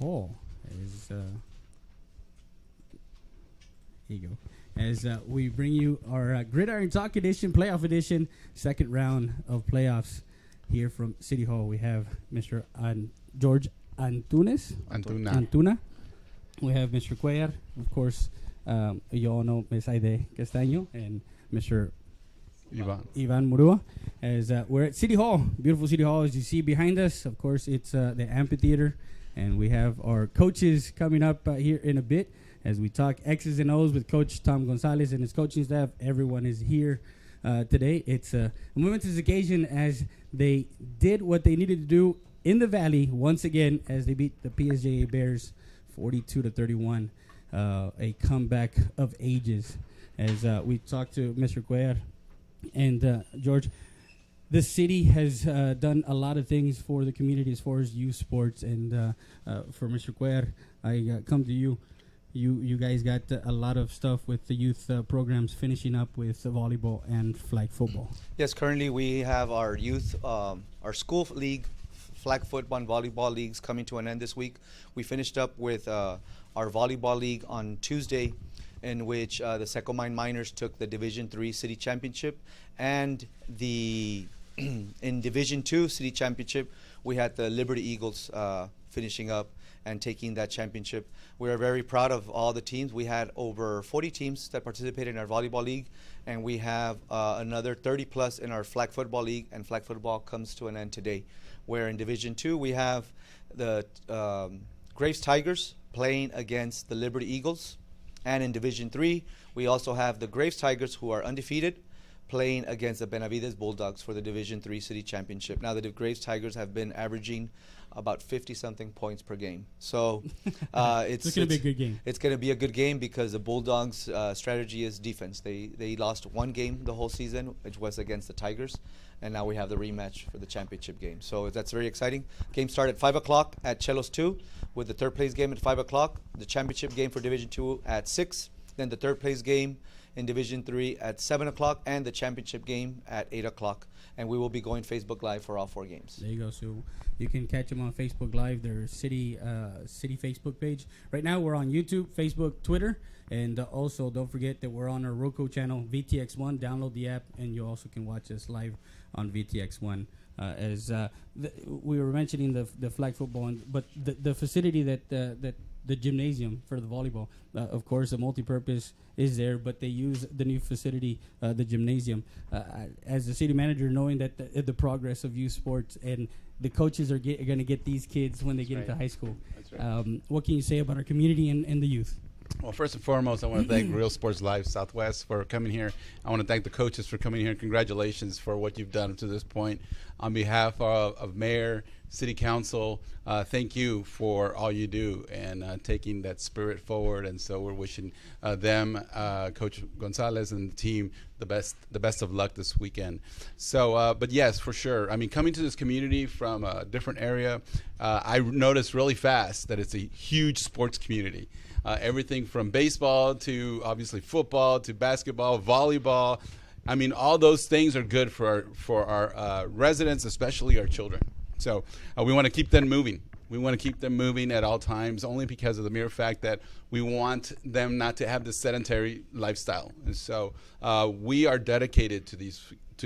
Hall. Here you go. As we bring you our Gridiron Talk Edition, Playoff Edition, second round of playoffs here from City Hall. We have Mr. George Antuna. We have Mr. Cuellar, of course. You all know Ms. Aide Castaño and Mr. Ivan Murua. As we're at City Hall, beautiful City Hall, as you see behind us. Of course, it's the amphitheater, and we have our coaches coming up here in a bit as we talk X's and O's with Coach Tom Gonzalez and his coaching staff. Everyone is here today. It's a momentous occasion as they did what they needed to do in the Valley once again as they beat the PSJA Bears 42-31, a comeback of ages. As we talked to Mr. Cuellar and George, the city has done a lot of things for the community as far as youth sports. And for Mr. Cuellar, I come to you. You guys got a lot of stuff with the youth programs, finishing up with volleyball and flag football. Yes, currently we have our youth, our school league, flag football and volleyball leagues coming to an end this week. We finished up with our volleyball league on Tuesday, in which the Secomine Miners took the Division III City Championship, and the in Division II City Championship, we had the Liberty Eagles finishing up and taking that championship. We are very proud of all the teams. We had over 40 teams that participated in our volleyball league, and we have another 30 plus in our flag football league, and flag football comes to an end today. Where in Division II, we have the Graves Tigers playing against the Liberty Eagles, and in Division III, we also have the Graves Tigers, who are undefeated, playing against the Benavides Bulldogs for the Division III City Championship. Now, the Graves Tigers have been averaging about 50-something points per game. So it's going to be a good game. It's going to be a good game because the Bulldogs' strategy is defense. They lost one game the whole season, which was against the Tigers, and now we have the rematch for the championship game. So that's very exciting. Game started at 5 o'clock at Chelos 2, with the third place game at 5 o'clock, the championship game for Division 2 at 6, then the third place game in Division 3 at 7 o'clock, and the championship game at 8 o'clock. And we will be going Facebook Live for all 4 games. There you go. So you can catch them on Facebook Live, their city Facebook page. Right now we're on YouTube, Facebook, Twitter, and also don't forget that we're on our Roku channel, VTX1. Download the app, and you also can watch us live on VTX1. We were mentioning the flag football, but the facility that the gymnasium for the volleyball, of course, the multi-purpose is there, but they use the new facility, the gymnasium. As the city manager, knowing that the progress of youth sports and the coaches are going to get these kids when they get into high school. That's right. What can you say about our community and the youth? Well, first and foremost, I want to thank Real Sports Live Southwest for coming here. I want to thank the coaches for coming here. Congratulations for what you've done to this point. On behalf of Mayor, City Council, thank you for all you do and taking that spirit forward. And so we're wishing them, Coach Gonzalez and the team, the best of luck this weekend. So, but yes, for sure. I mean, coming to this community from a different area, I noticed really fast that it's a huge sports community. Everything from baseball to obviously football to basketball, volleyball. I mean, all those things are good for our residents, especially our children. So we want to keep them moving. We want to keep them moving at all times, only because of the mere fact that we want them not to have this sedentary lifestyle. And so we are dedicated to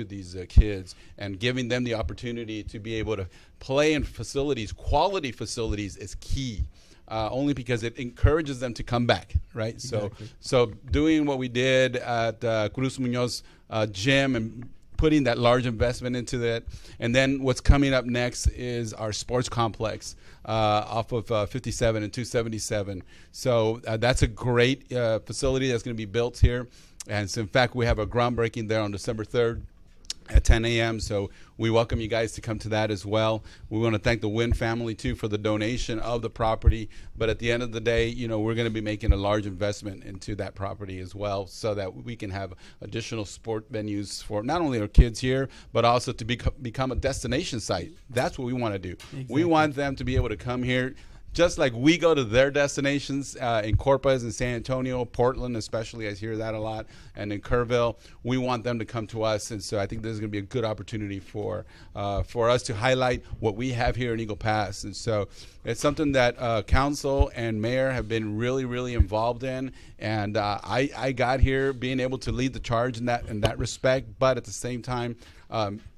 these kids and giving them the opportunity to be able to play in facilities. Quality facilities is key. Only because it encourages them to come back, right? Exactly. So doing what we did at Cruz Munoz gym and putting that large investment into that. And then what's coming up next is our sports complex off of 57 and 277. So that's a great facility that's going to be built here. And so, in fact, we have a groundbreaking there on December 3rd. At 10 a.m. So we welcome you guys to come to that as well. We want to thank the Wynn family too for the donation of the property. But at the end of the day, you know, we're going to be making a large investment into that property as well, so that we can have additional sport venues for not only our kids here, but also to become a destination site. That's what we want to do. Exactly. We want them to be able to come here just like we go to their destinations in Corpus and San Antonio, Portland especially, I hear that a lot, and in Kerrville, we want them to come to us. And so I think this is going to be a good opportunity for us to highlight what we have here in Eagle Pass. And so it's something that council and mayor have been really, really involved in. And I got here being able to lead the charge in that respect, but at the same time,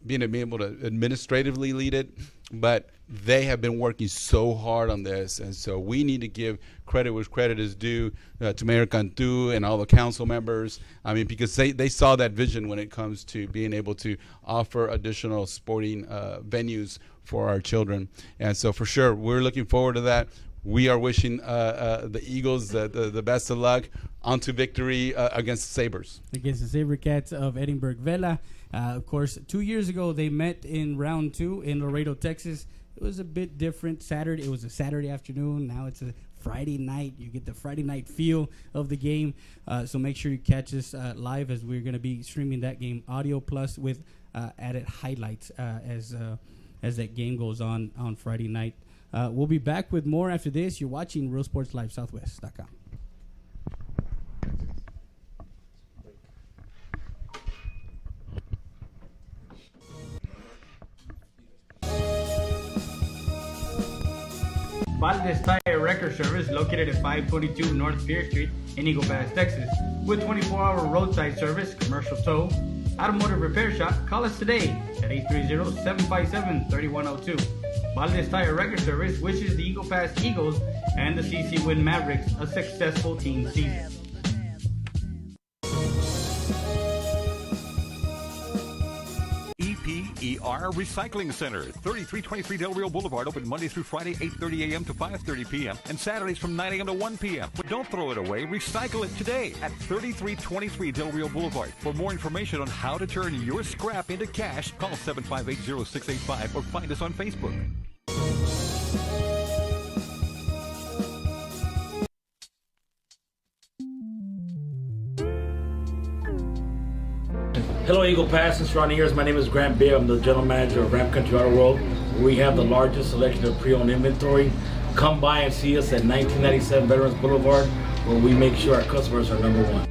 being able to administratively lead it. But they have been working so hard on this, and so we need to give credit where credit is due to Mayor Cantu and all the council members. I mean, because they saw that vision when it comes to being able to offer additional sporting venues for our children. And so for sure, we're looking forward to that. We are wishing the Eagles the best of luck onto victory against the Sabres. Against the Sabre Cats of Edinburgh Vela. Of course, 2 years ago, they met in round 2 in Laredo, Texas. It was a bit different. It was a Saturday afternoon. Now it's a Friday night. You get the Friday night feel of the game. So make sure you catch us live, as we're going to be streaming that game audio plus with added highlights as that game goes on Friday night. We'll be back with more after this. You're watching Real Sports Live Southwest.com. Valdez Tire Record Service, located at 522 North Pierce Street in Eagle Pass, Texas. With 24-hour roadside service, commercial tow, automotive repair shop, call us today at 830-757-3102. Valdez Tire Record Service wishes the Eagle Pass Eagles and the CC Win Mavericks a successful team season. EPER Recycling Center, 3323 Del Rio Boulevard, open Monday through Friday, 8:30 a.m. to 5:30 p.m. and Saturdays from 9 a.m. to 1 p.m. But don't throw it away. Recycle it today at 3323 Del Rio Boulevard. For more information on how to turn your scrap into cash, call 758-0685 or find us on Facebook. Hello, Eagle Pass and surrounding areas. My name is Grant Beer. I'm the general manager of Ram Country Auto World, where we have the largest selection of pre-owned inventory. Come by and see us at 1997 Veterans Boulevard, where we make sure our customers are number one.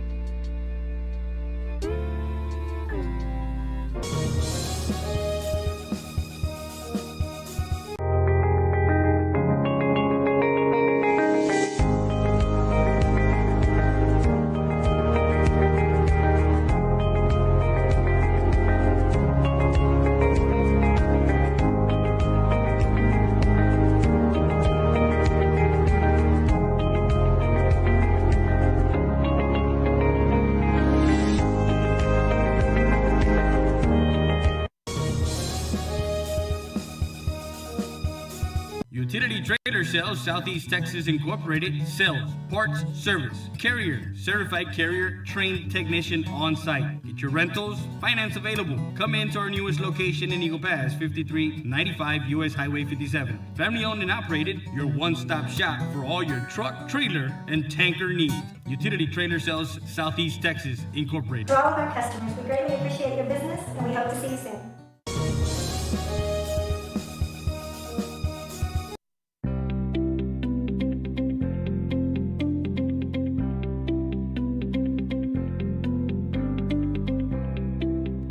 Utility Trailer Sales Southeast Texas Incorporated sells parts, service, carrier, certified carrier, trained technician on site. Get your rentals, finance available. Come into our newest location in Eagle Pass, 5395 US Highway 57. Family owned and operated, your one-stop shop for all your truck, trailer, and tanker needs. Utility Trailer Sales Southeast Texas Incorporated. For all of our customers, we greatly appreciate your business and we hope to see you soon.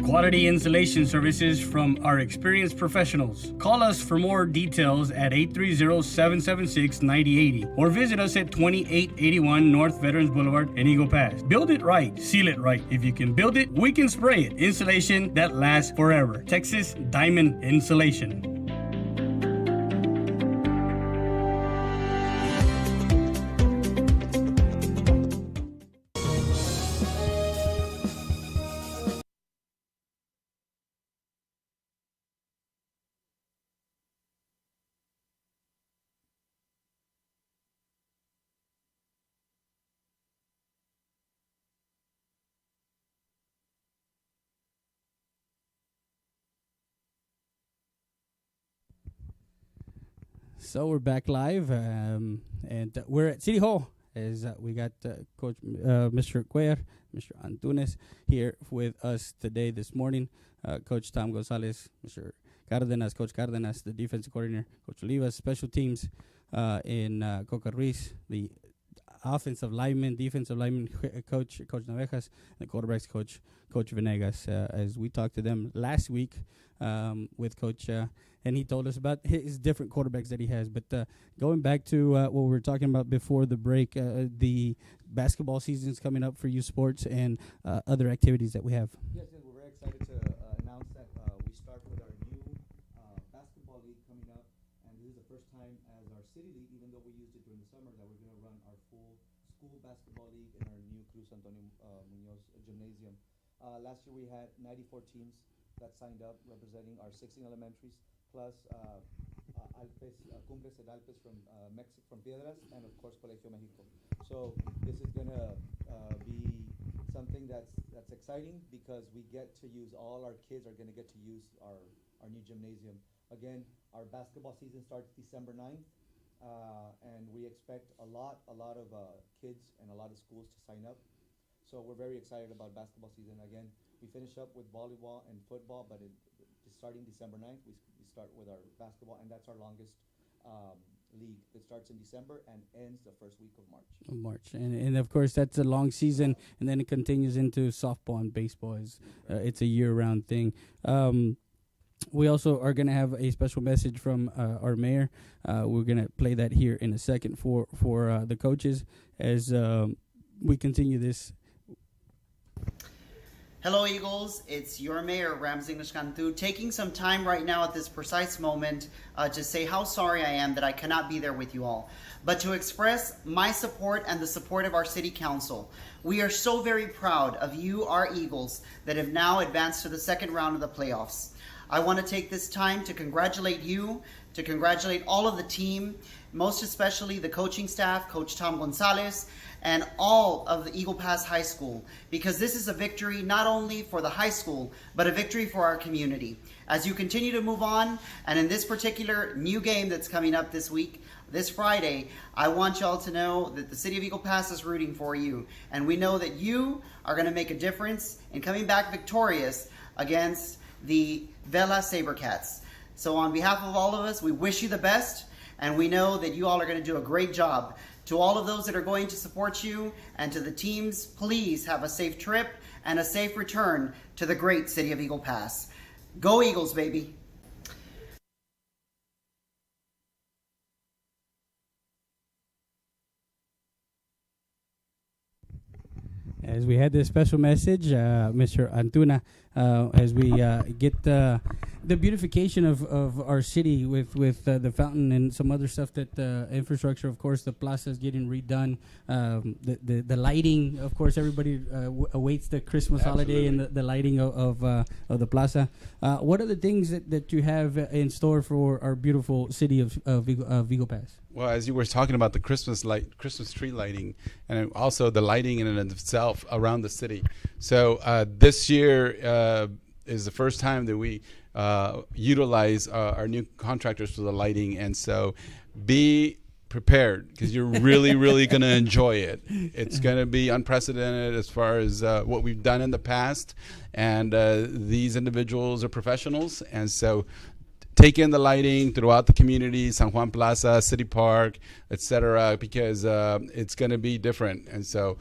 Quality installation services from our experienced professionals. Call us for more details at 830-776-9080 or visit us at 2881 North Veterans Boulevard in Eagle Pass. Build it right, seal it right. If you can build it, we can spray it. Installation that lasts forever. Texas Diamond Insulation. So we're back live, and we're at City Hall. As we got Coach Mr. Cuellar, Mr. Antunes here with us today this morning. Coach Tom Gonzalez, Mr. Cardenas, Coach Cardenas, the defensive coordinator, Coach Olivas, special teams. in Coca Ruiz, the offensive lineman, defensive lineman coach Navejas, and the quarterbacks Coach Venegas. As we talked to them last week with Coach, and he told us about his different quarterbacks that he has. But going back to what we were talking about before the break, the basketball season is coming up for youth sports and other activities that we have. Yes, we're very excited to announce that we start with our new basketball league coming up, and this is the first time as our city league, even though we used it during the summer, that we're going to run our full school basketball league in our new Cruz Antonio Munoz gymnasium. Last year we had 94 teams that signed up, representing our 16 elementaries, plus Alpes, Cumbres and Alpes from Mexico, from Piedras, and of course Colegio Mexico. So this is going to be something that's exciting, because we get to use, all our kids are going to get to use our new gymnasium. Again, our basketball season starts December 9th, and we expect a lot of kids and a lot of schools to sign up. So we're very excited about basketball season. Again, we finish up with volleyball and football, but starting December 9th, we start with our basketball, and that's our longest league. It starts in December and ends the first week of March. And of course, that's a long season, and then it continues into softball and baseball. It's a year-round thing. We also are going to have a special message from our mayor. We're going to play that here in a second for the coaches as we continue this. Hello, Eagles. It's your mayor, Rams English Cantu, taking some time right now at this precise moment to say how sorry I am that I cannot be there with you all, but to express my support and the support of our city council. We are so very proud of you, our Eagles, that have now advanced to the second round of the playoffs. I want to take this time to congratulate you, to congratulate all of the team, most especially the coaching staff, Coach Tom Gonzalez, and all of the Eagle Pass High School, because this is a victory not only for the high school, but a victory for our community. As you continue to move on, and in this particular new game that's coming up this week, this Friday, I want y'all to know that the City of Eagle Pass is rooting for you, and we know that you are going to make a difference in coming back victorious against the Vela Sabercats. So on behalf of all of us, we wish you the best, and we know that you all are going to do a great job. To all of those that are going to support you, and to the teams, please have a safe trip and a safe return to the great city of Eagle Pass. Go Eagles, baby! As we had this special message, Mr. Antuna, as we get the beautification of our city with the fountain and some other stuff, that infrastructure, of course, the plaza is getting redone. The lighting, of course, everybody awaits the Christmas holiday and the lighting of the plaza. What are the things that you have in store for our beautiful city of Eagle Pass? Well, as you were talking about the Christmas tree lighting, and also the lighting in and of itself around the city. So this year is the first time that we utilize our new contractors for the lighting, and so be prepared, because you're really, really going to enjoy it. It's going to be unprecedented as far as what we've done in the past, and these individuals are professionals, and so take in the lighting throughout the community, San Juan Plaza, City Park, etc., because it's going to be different. And so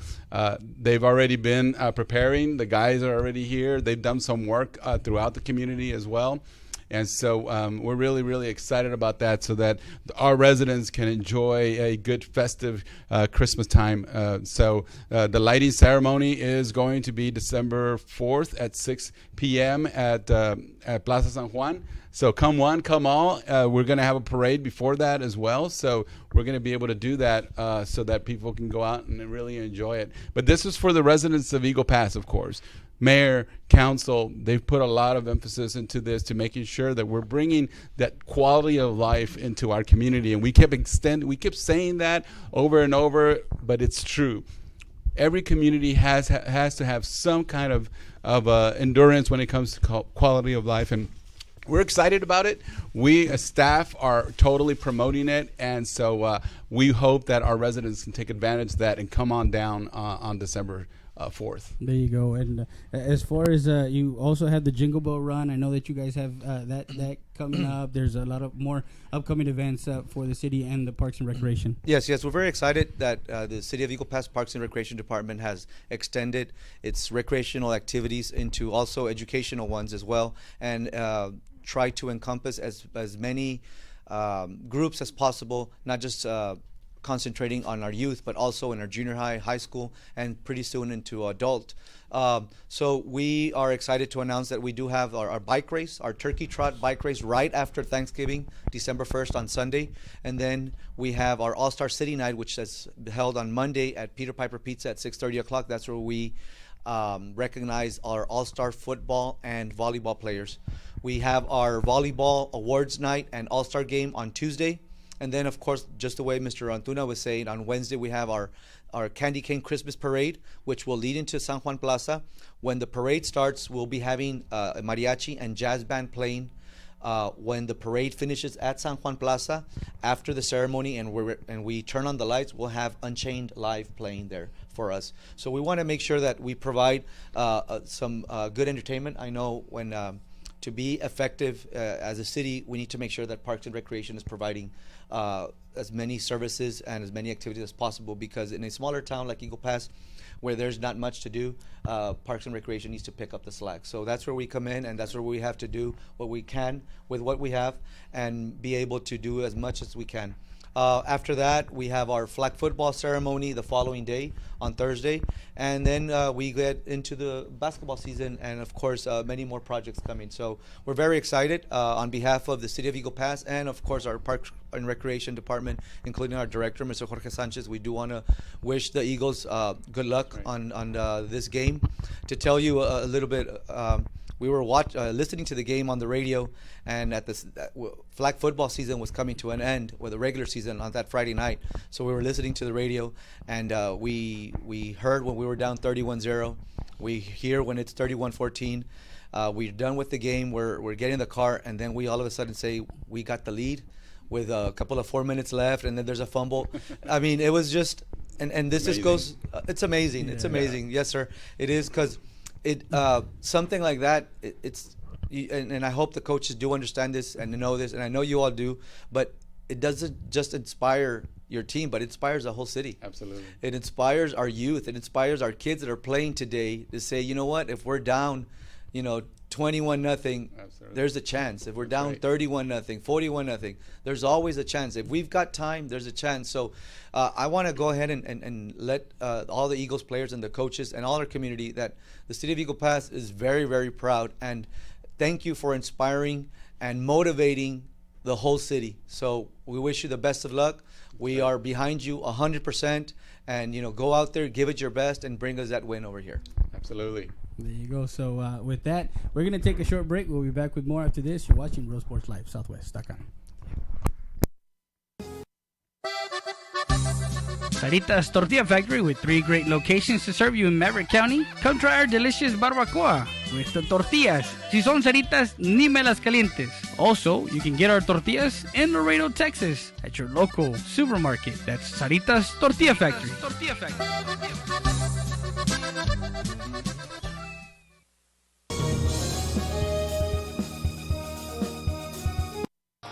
they've already been preparing. The guys are already here. They've done some work throughout the community as well. And so we're really, really excited about that, so that our residents can enjoy a good festive Christmas time. So the lighting ceremony is going to be December 4th at 6 p.m. at Plaza San Juan. So come one, come all. We're going to have a parade before that as well. So we're going to be able to do that so that people can go out and really enjoy it. But this is for the residents of Eagle Pass, of course. Mayor, council, they've put a lot of emphasis into this, to making sure that we're bringing that quality of life into our community. And we kept saying that over and over, but it's true. Every community has to have some kind of endurance when it comes to quality of life, and we're excited about it. We as staff are totally promoting it, and so we hope that our residents can take advantage of that and come on down on December 4th. There you go. And as far as you also have the Jingle Bell Run, I know that you guys have that coming up. There's a lot of more upcoming events for the city and the Parks and Recreation. Yes, we're very excited that the City of Eagle Pass Parks and Recreation Department has extended its recreational activities into also educational ones as well, and try to encompass as many groups as possible, not just concentrating on our youth, but also in our junior high school, and pretty soon into adult. So we are excited to announce that we do have our bike race, our turkey trot bike race right after Thanksgiving, December 1st on Sunday. And then we have our All-Star City Night, which is held on Monday at Peter Piper Pizza at 6:30 o'clock. That's where we recognize our All-Star football and volleyball players. We have our volleyball awards night and All-Star game on Tuesday. And then, of course, just the way Mr. Antuna was saying, on Wednesday we have our Candy Cane Christmas Parade, which will lead into San Juan Plaza. When the parade starts, we'll be having a mariachi and jazz band playing. When the parade finishes at San Juan Plaza, after the ceremony and we turn on the lights, we'll have Unchained live playing there for us. So we want to make sure that we provide some good entertainment. I know when to be effective as a city, we need to make sure that Parks and Recreation is providing as many services and as many activities as possible, because in a smaller town like Eagle Pass, where there's not much to do, Parks and Recreation needs to pick up the slack. So that's where we come in, and that's where we have to do what we can with what we have and be able to do as much as we can. After that, we have our flag football ceremony the following day on Thursday, and then we get into the basketball season, and of course many more projects coming. So we're very excited on behalf of the City of Eagle Pass and of course our Parks and Recreation Department, including our director, Mr. Jorge Sanchez. We do want to wish the Eagles good luck on this game. To tell you a little bit, we were listening to the game on the radio, and at this flag football season was coming to an end with the regular season on that Friday night. So we were listening to the radio, and we heard when we were down 31-0. We hear when it's 31-14. We're done with the game. We're getting in the car, and then we all of a sudden say we got the lead with a couple of 4 minutes left, and then there's a fumble. I mean, it was just, and this just goes. It's amazing. It's amazing. Yes, sir. It is, because something like that, and I hope the coaches do understand this and know this, and I know you all do, but it doesn't just inspire your team, but it inspires the whole city. Absolutely. It inspires our youth. It inspires our kids that are playing today to say, you know what, if we're down, 21-0, there's a chance. If we're down 31-0, 41-0, there's always a chance. If we've got time, there's a chance. So I want to go ahead and let all the Eagles players and the coaches and all our community that the City of Eagle Pass is very, very proud. And thank you for inspiring and motivating the whole city. So we wish you the best of luck. We are behind you 100%. And, go out there, give it your best, and bring us that win over here. Absolutely. There you go. So with that, we're going to take a short break. We'll be back with more after this. You're watching Real Sports Live, Southwest.com. Sarita's Tortilla Factory, with 3 great locations to serve you in Maverick County. Come try our delicious barbacoa with the tortillas. Si son Saritas, ni me las calientes. Also, you can get our tortillas in Laredo, Texas at your local supermarket. That's Sarita's Tortilla Factory.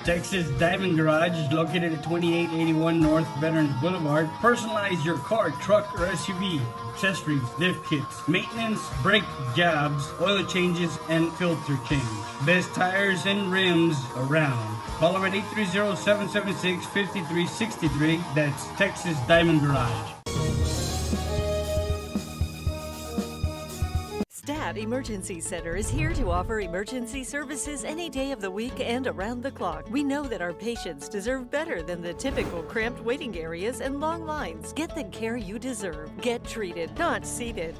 Texas Diamond Garage is located at 2881 North Veterans Boulevard. Personalize your car, truck, or SUV. Accessories, lift kits, maintenance, brake jobs, oil changes, and filter change. Best tires and rims around. Call them at 830-776-5363. That's Texas Diamond Garage. Stat Emergency Center is here to offer emergency services any day of the week and around the clock. We know that our patients deserve better than the typical cramped waiting areas and long lines. Get the care you deserve. Get treated, not seated.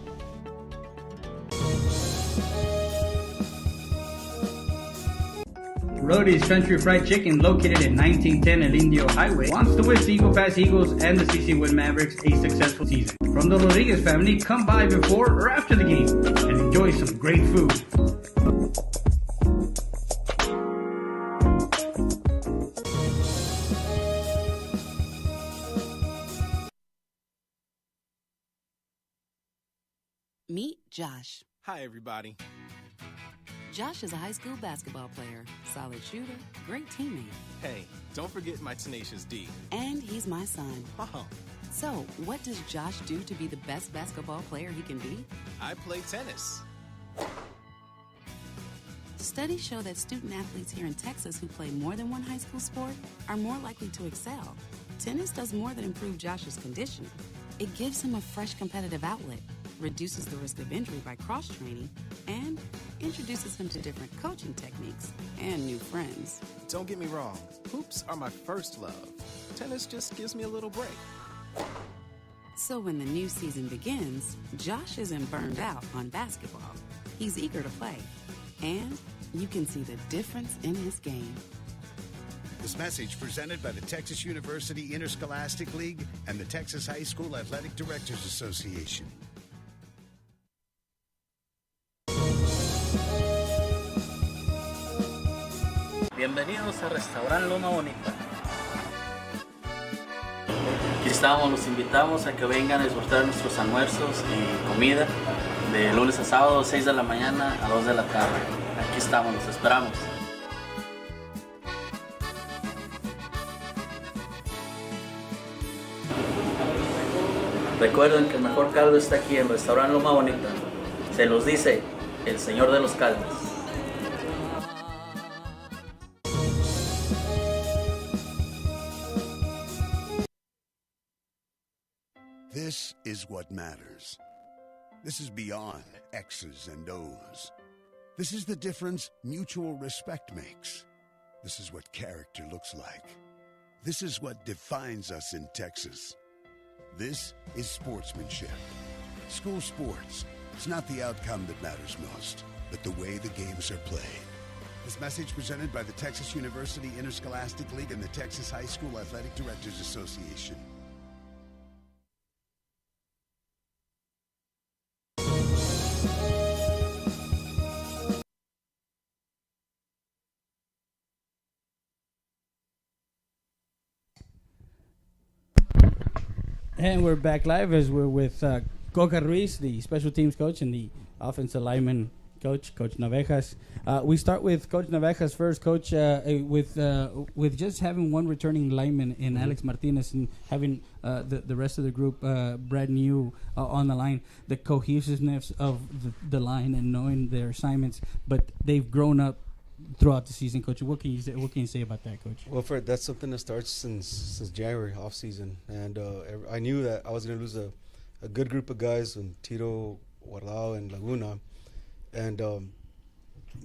Rody's Country Fried Chicken, located at 1910 El Indio Highway, wants to wish the Eagle Pass Eagles and the CC Wind Mavericks a successful season. From the Rodriguez family, come by before or after the game and enjoy some great food. Meet Josh. Hi, everybody. Josh is a high school basketball player, solid shooter, great teammate. Hey, don't forget my tenacious D. And he's my son. Oh. So, what does Josh do to be the best basketball player he can be? I play tennis. Studies show that student athletes here in Texas who play more than one high school sport are more likely to excel. Tennis does more than improve Josh's condition. It gives him a fresh competitive outlet, reduces the risk of injury by cross-training, and introduces him to different coaching techniques and new friends. Don't get me wrong, hoops are my first love. Tennis just gives me a little break. So when the new season begins, Josh isn't burned out on basketball. He's eager to play, and you can see the difference in his game. This message presented by the Texas University Interscholastic League and the Texas High School Athletic Directors Association. Bienvenidos a Restaurant Loma Bonita. Aquí estamos, los invitamos a que vengan a disfrutar nuestros almuerzos y comida de lunes a sábado, 6 de la mañana a 2 de la tarde. Aquí estamos, los esperamos. Recuerden que el mejor caldo está aquí en Restaurant Loma Bonita. Se los dice el señor de los caldos. This is what matters. This is beyond X's and O's. This is the difference mutual respect makes. This is what character looks like. This is what defines us in Texas. This is sportsmanship. School sports. It's not the outcome that matters most, but the way the games are played. This message presented by the Texas University Interscholastic League and the Texas High School Athletic Directors Association. And we're back live as we're with Coca Ruiz, the special teams coach, and the offensive lineman coach, Coach Navejas. We start with Coach Navejas first, Coach, with just having one returning lineman in Alex Martinez and having the rest of the group brand new on the line, the cohesiveness of the line and knowing their assignments, but they've grown up throughout the season, Coach. What can you say about that, Coach? Well, Fred, that's something that starts since January off season, and I knew that I was going to lose a good group of guys in Tito, Guardao, and Laguna, and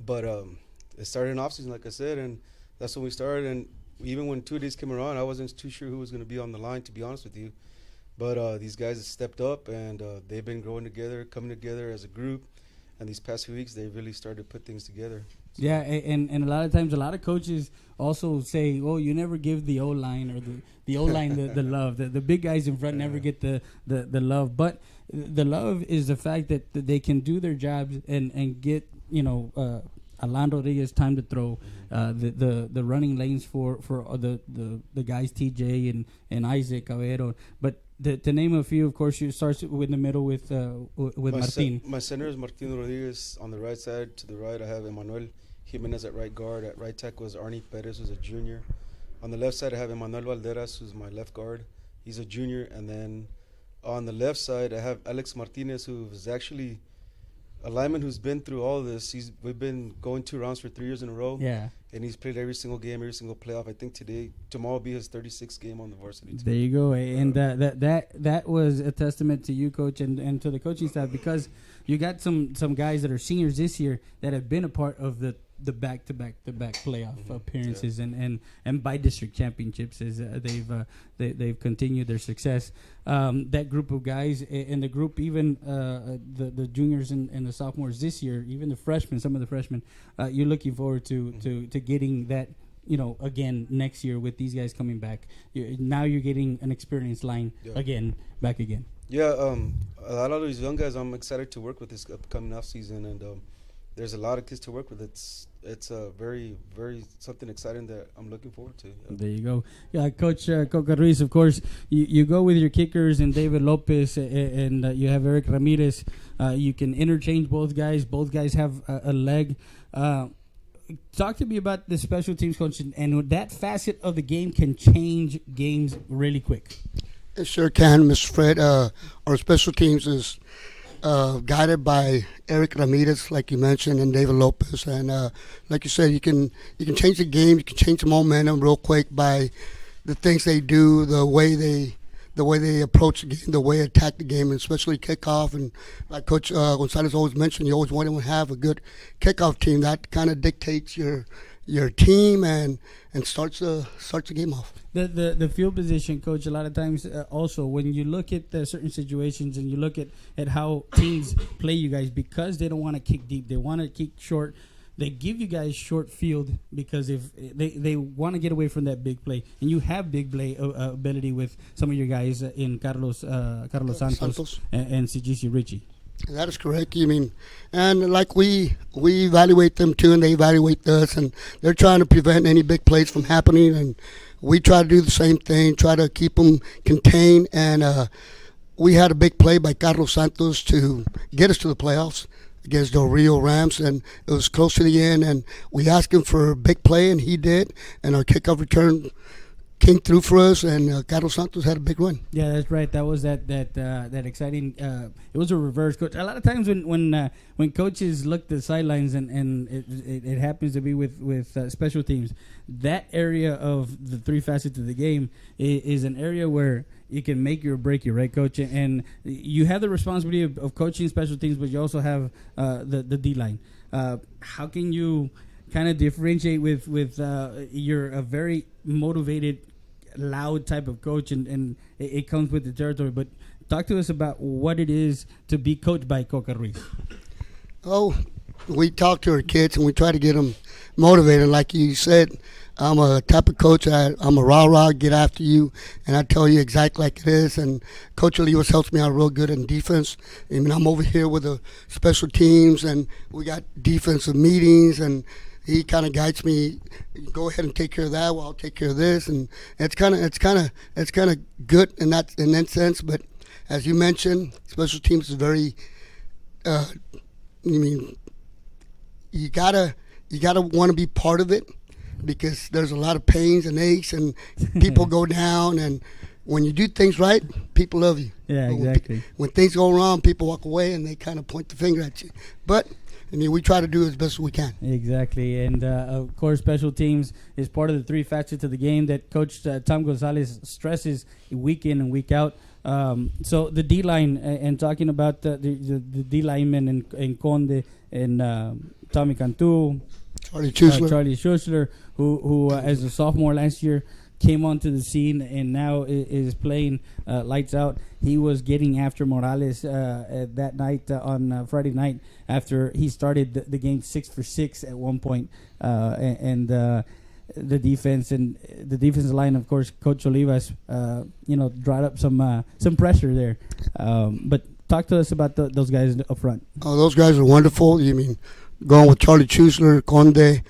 but it started in off season, like I said, and that's when we started. And even when 2 days came around, I wasn't too sure who was going to be on the line, to be honest with you. But these guys have stepped up, and they've been growing together, coming together as a group. And these past few weeks, they really started to put things together. So. Yeah, and a lot of times, a lot of coaches also say, "Oh, you never give the O-line or the O-line the love. The big guys in front never get the love." But the love is the fact that they can do their jobs and get Alan Rodriguez time to throw, the running lanes for the guys TJ and Isaac Cabero, but. To name a few, of course, you start in the middle with Martin. My center is Martin Rodriguez. On the right side, to the right, I have Emmanuel Jimenez at right guard. At right tackle is Arnie Perez, who's a junior. On the left side, I have Emmanuel Valderas, who's my left guard. He's a junior. And then on the left side, I have Alex Martinez, who's actually a lineman who's been through all this. We've been going 2 rounds for 3 years in a row. Yeah. And he's played every single game, every single playoff. I think tomorrow will be his 36th game on the varsity team. There you go. And that was a testament to you, Coach, and to the coaching staff, because you got some guys that are seniors this year that have been a part of the back-to-back playoff appearances and by district championships as they've continued their success. That group of guys and the group, even the juniors and the sophomores this year, even the freshmen, some of the freshmen, you're looking forward to getting that, again next year with these guys coming back. Now you're getting an experienced line back again. Yeah, a lot of these young guys I'm excited to work with this upcoming off season, and there's a lot of kids to work with. It's it's a very, very something exciting that I'm looking forward to. Yeah. There you go. Yeah, Coach Coca Ruiz, of course, you go with your kickers and David Lopez and you have Eric Ramirez. You can interchange both guys. Both guys have a leg. Talk to me about the special teams coach and that facet of the game can change games really quick. It sure can, Mr. Fred. Our special teams is guided by Eric Ramirez, like you mentioned, and David Lopez. And like you said, you can change the game. You can change the momentum real quick by the things they do, the way they approach the game, the way they attack the game, and especially kickoff. And like Coach Gonzalez always mentioned, you always want to have a good kickoff team. That kind of dictates your team and starts the game off. The field position, Coach, a lot of times also when you look at certain situations and you look at how teams play you guys, because they don't want to kick deep, they want to kick short, they give you guys short field because if they want to get away from that big play. And you have big play ability with some of your guys in Carlos Santos. And CGC Richie. That is correct. You mean, and like we evaluate them too, and they evaluate us, and they're trying to prevent any big plays from happening, and we try to do the same thing, try to keep them contained. And we had a big play by Carlos Santos to get us to the playoffs against the Rio Rams, and it was close to the end, and we asked him for a big play, and he did, and our kickoff return came through for us, and Carlos Santos had a big run. Yeah, that's right. That was that exciting. It was a reverse, Coach. A lot of times when coaches look at the sidelines and it happens to be with special teams, that area of the three facets of the game is an area where it can make you or break you, right, Coach? And you have the responsibility of coaching special teams, but you also have the D line. How can you kind of differentiate with you're a very motivated, loud type of coach, and it comes with the territory. But talk to us about what it is to be coached by Coca Ruiz. Oh, we talk to our kids and we try to get them motivated. Like you said, I'm a type of coach. I'm a rah-rah, get after you, and I tell you exactly like it is. And Coach Olivas helps me out real good in defense. I mean, I'm over here with the special teams, and we got defensive meetings, and he kind of guides me. Go ahead and take care of that while I'll take care of this, and it's kind of good in that sense. But as you mentioned, special teams is very. You gotta want to be part of it because there's a lot of pains and aches, and people go down. And when you do things right, people love you. Yeah, exactly. When things go wrong, people walk away and they kind of point the finger at you. But I mean, we try to do as best as we can. Exactly. And, of course, special teams is part of the three facets of the game that Coach Tom Gonzalez stresses week in and week out. So the D-line, and talking about the D linemen and Conde and Tommy Cantu, Charlie Schussler, who as a sophomore last year came onto the scene and now is playing lights out. He was getting after Morales that night on Friday night after he started the game 6 for 6 at one point. And the defense and the defensive line, of course, Coach Olivas, dried up some pressure there. But talk to us about those guys up front. Oh, those guys are wonderful. You mean going with Charlie Schussler, Conde,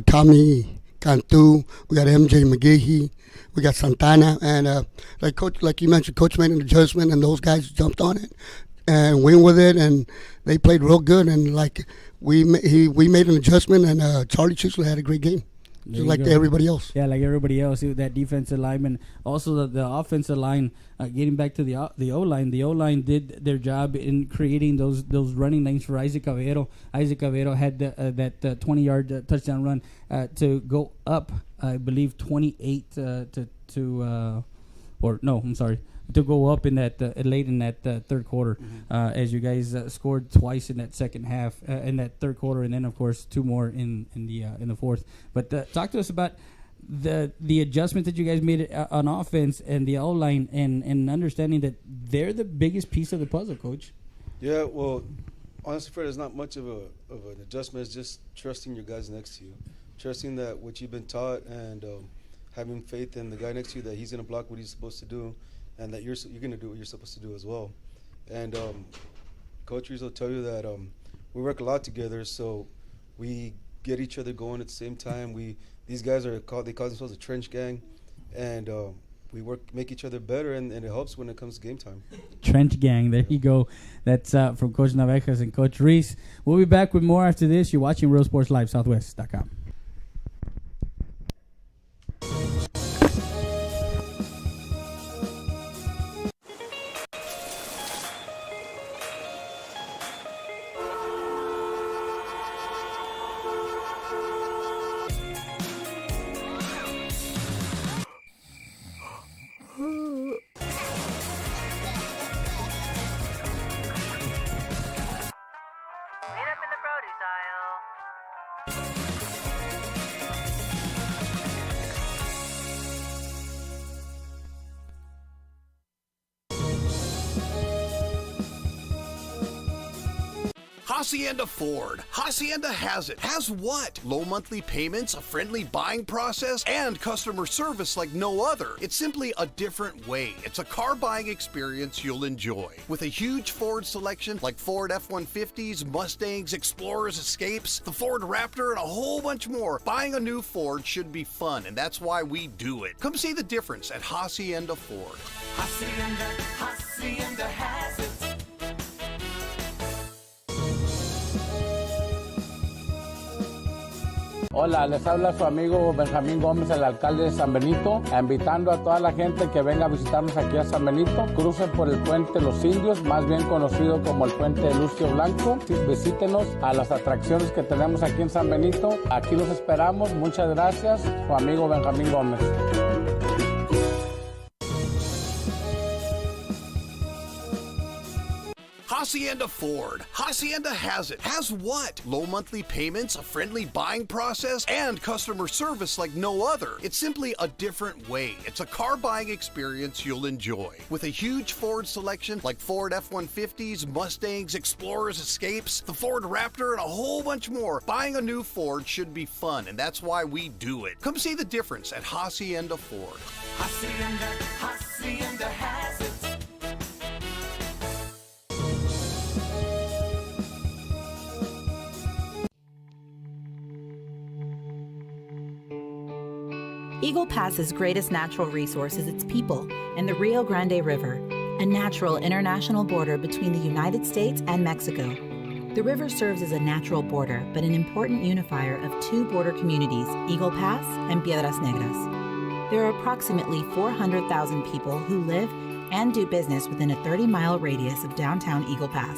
Tommy Cantu, we got MJ McGehee, we got Santana, and like you mentioned, Coach made an adjustment, and those guys jumped on it and went with it, and they played real good. And like we made an adjustment, and Charlie Schussler had a great game. Just like everybody else. Yeah, like everybody else. That defensive lineman. Also, the offensive line, getting back to the O-line. The O-line did their job in creating those running lanes for Isaac Caballero. Isaac Caballero had that 20-yard touchdown run to go up, I believe, 28 to go up in that late in that third quarter, as you guys scored twice in that second half, in that third quarter, and then of course two more in the fourth. But talk to us about the adjustment that you guys made on offense and the O-line, and understanding that they're the biggest piece of the puzzle, Coach. Yeah, well, honestly, Fred, it's not much of an adjustment. It's just trusting your guys next to you, trusting that what you've been taught, and having faith in the guy next to you that he's going to block what he's supposed to do, and that you're going to do what you're supposed to do as well. And Coach Ruiz will tell you that we work a lot together, so we get each other going at the same time. These guys they call themselves a trench gang, and we make each other better, and it helps when it comes to game time. Trench gang, there you go. That's from Coach Navejas and Coach Reese. We'll be back with more after this. You're watching Real Sports Live, Southwest.com. Hacienda Ford. Hacienda has it. Has what? Low monthly payments, a friendly buying process, and customer service like no other. It's simply a different way. It's a car buying experience you'll enjoy. With a huge Ford selection like Ford F-150s, Mustangs, Explorers, Escapes, the Ford Raptor, and a whole bunch more, buying a new Ford should be fun, and that's why we do it. Come see the difference at Hacienda Ford. Hacienda has it. Hola, les habla su amigo Benjamín Gómez, el alcalde de San Benito, invitando a toda la gente que venga a visitarnos aquí a San Benito. Crucen por el puente Los Indios, más bien conocido como el puente de Lucio Blanco. Visítenos a las atracciones que tenemos aquí en San Benito. Aquí los esperamos. Muchas gracias. Su amigo Benjamín Gómez. Hacienda Ford. Hacienda has it. Has what? Low monthly payments, a friendly buying process, and customer service like no other. It's simply a different way. It's a car buying experience you'll enjoy. With a huge Ford selection like Ford F-150s, Mustangs, Explorers, Escapes, the Ford Raptor, and a whole bunch more, buying a new Ford should be fun, and that's why we do it. Come see the difference at Hacienda Ford. Hacienda has it. Eagle Pass's greatest natural resource is its people and the Rio Grande River, a natural international border between the United States and Mexico. The river serves as a natural border, but an important unifier of two border communities, Eagle Pass and Piedras Negras. There are approximately 400,000 people who live and do business within a 30-mile radius of downtown Eagle Pass.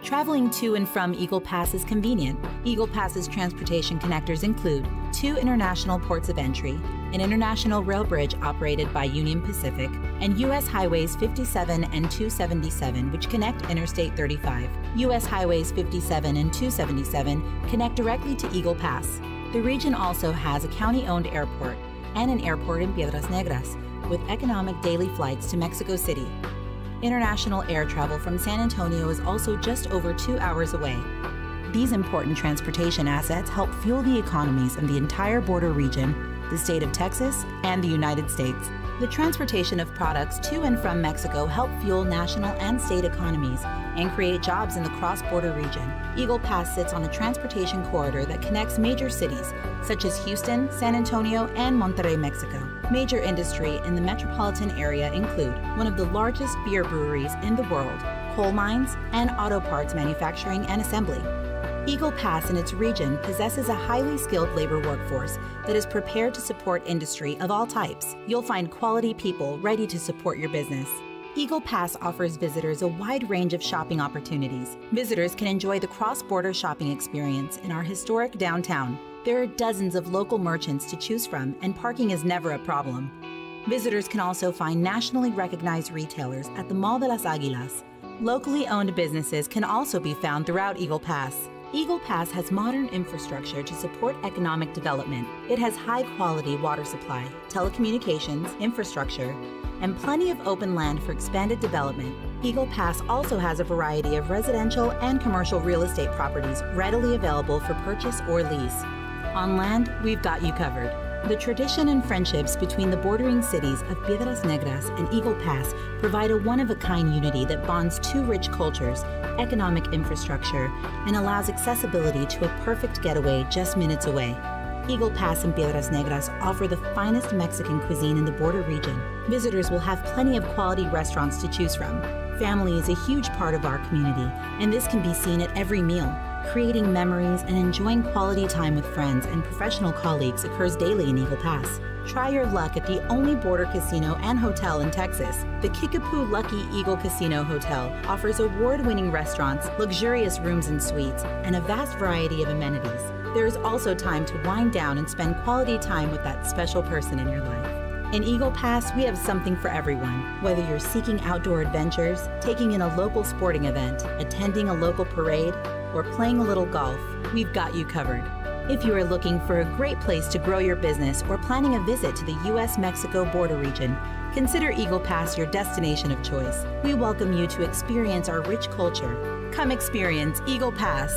Traveling to and from Eagle Pass is convenient. Eagle Pass's transportation connectors include 2 international ports of entry, an international rail bridge operated by Union Pacific, and U.S. Highways 57 and 277, which connect Interstate 35. U.S. Highways 57 and 277 connect directly to Eagle Pass. The region also has a county-owned airport and an airport in Piedras Negras, with economic daily flights to Mexico City. International air travel from San Antonio is also just over 2 hours away. These important transportation assets help fuel the economies of the entire border region, the state of Texas, and the United States. The transportation of products to and from Mexico help fuel national and state economies and create jobs in the cross-border region. Eagle Pass sits on a transportation corridor that connects major cities such as Houston, San Antonio, and Monterrey, Mexico. Major industry in the metropolitan area include one of the largest beer breweries in the world, coal mines, and auto parts manufacturing and assembly. Eagle Pass and its region possesses a highly skilled labor workforce that is prepared to support industry of all types. You'll find quality people ready to support your business. Eagle Pass offers visitors a wide range of shopping opportunities. Visitors can enjoy the cross-border shopping experience in our historic downtown. There are dozens of local merchants to choose from, and parking is never a problem. Visitors can also find nationally recognized retailers at the Mall de las Águilas. Locally owned businesses can also be found throughout Eagle Pass. Eagle Pass has modern infrastructure to support economic development. It has high-quality water supply, telecommunications, infrastructure, and plenty of open land for expanded development. Eagle Pass also has a variety of residential and commercial real estate properties readily available for purchase or lease. On land, we've got you covered. The tradition and friendships between the bordering cities of Piedras Negras and Eagle Pass provide a one-of-a-kind unity that bonds two rich cultures, economic infrastructure, and allows accessibility to a perfect getaway just minutes away. Eagle Pass and Piedras Negras offer the finest Mexican cuisine in the border region. Visitors will have plenty of quality restaurants to choose from. Family is a huge part of our community, and this can be seen at every meal. Creating memories and enjoying quality time with friends and professional colleagues occurs daily in Eagle Pass. Try your luck at the only border casino and hotel in Texas. The Kickapoo Lucky Eagle Casino Hotel offers award-winning restaurants, luxurious rooms and suites, and a vast variety of amenities. There is also time to wind down and spend quality time with that special person in your life. In Eagle Pass, we have something for everyone. Whether you're seeking outdoor adventures, taking in a local sporting event, attending a local parade, or playing a little golf, we've got you covered. If you are looking for a great place to grow your business or planning a visit to the U.S.-Mexico border region, consider Eagle Pass your destination of choice. We welcome you to experience our rich culture. Come experience Eagle Pass.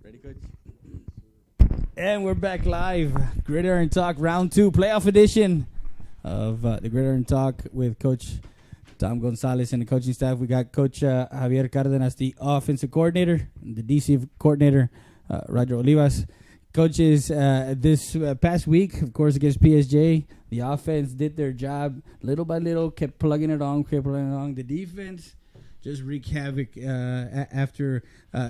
Ready, Coach? And we're back live. Gridiron Talk Round 2, playoff edition of the Gridiron Talk with Coach Tom Gonzalez and the coaching staff. We got Coach Javier Cardenas, the offensive coordinator, and the DC coordinator, Roger Olivas. Coaches, this past week, of course, against PSJ, the offense did their job little by little, kept plugging it on. The defense just wreaked havoc after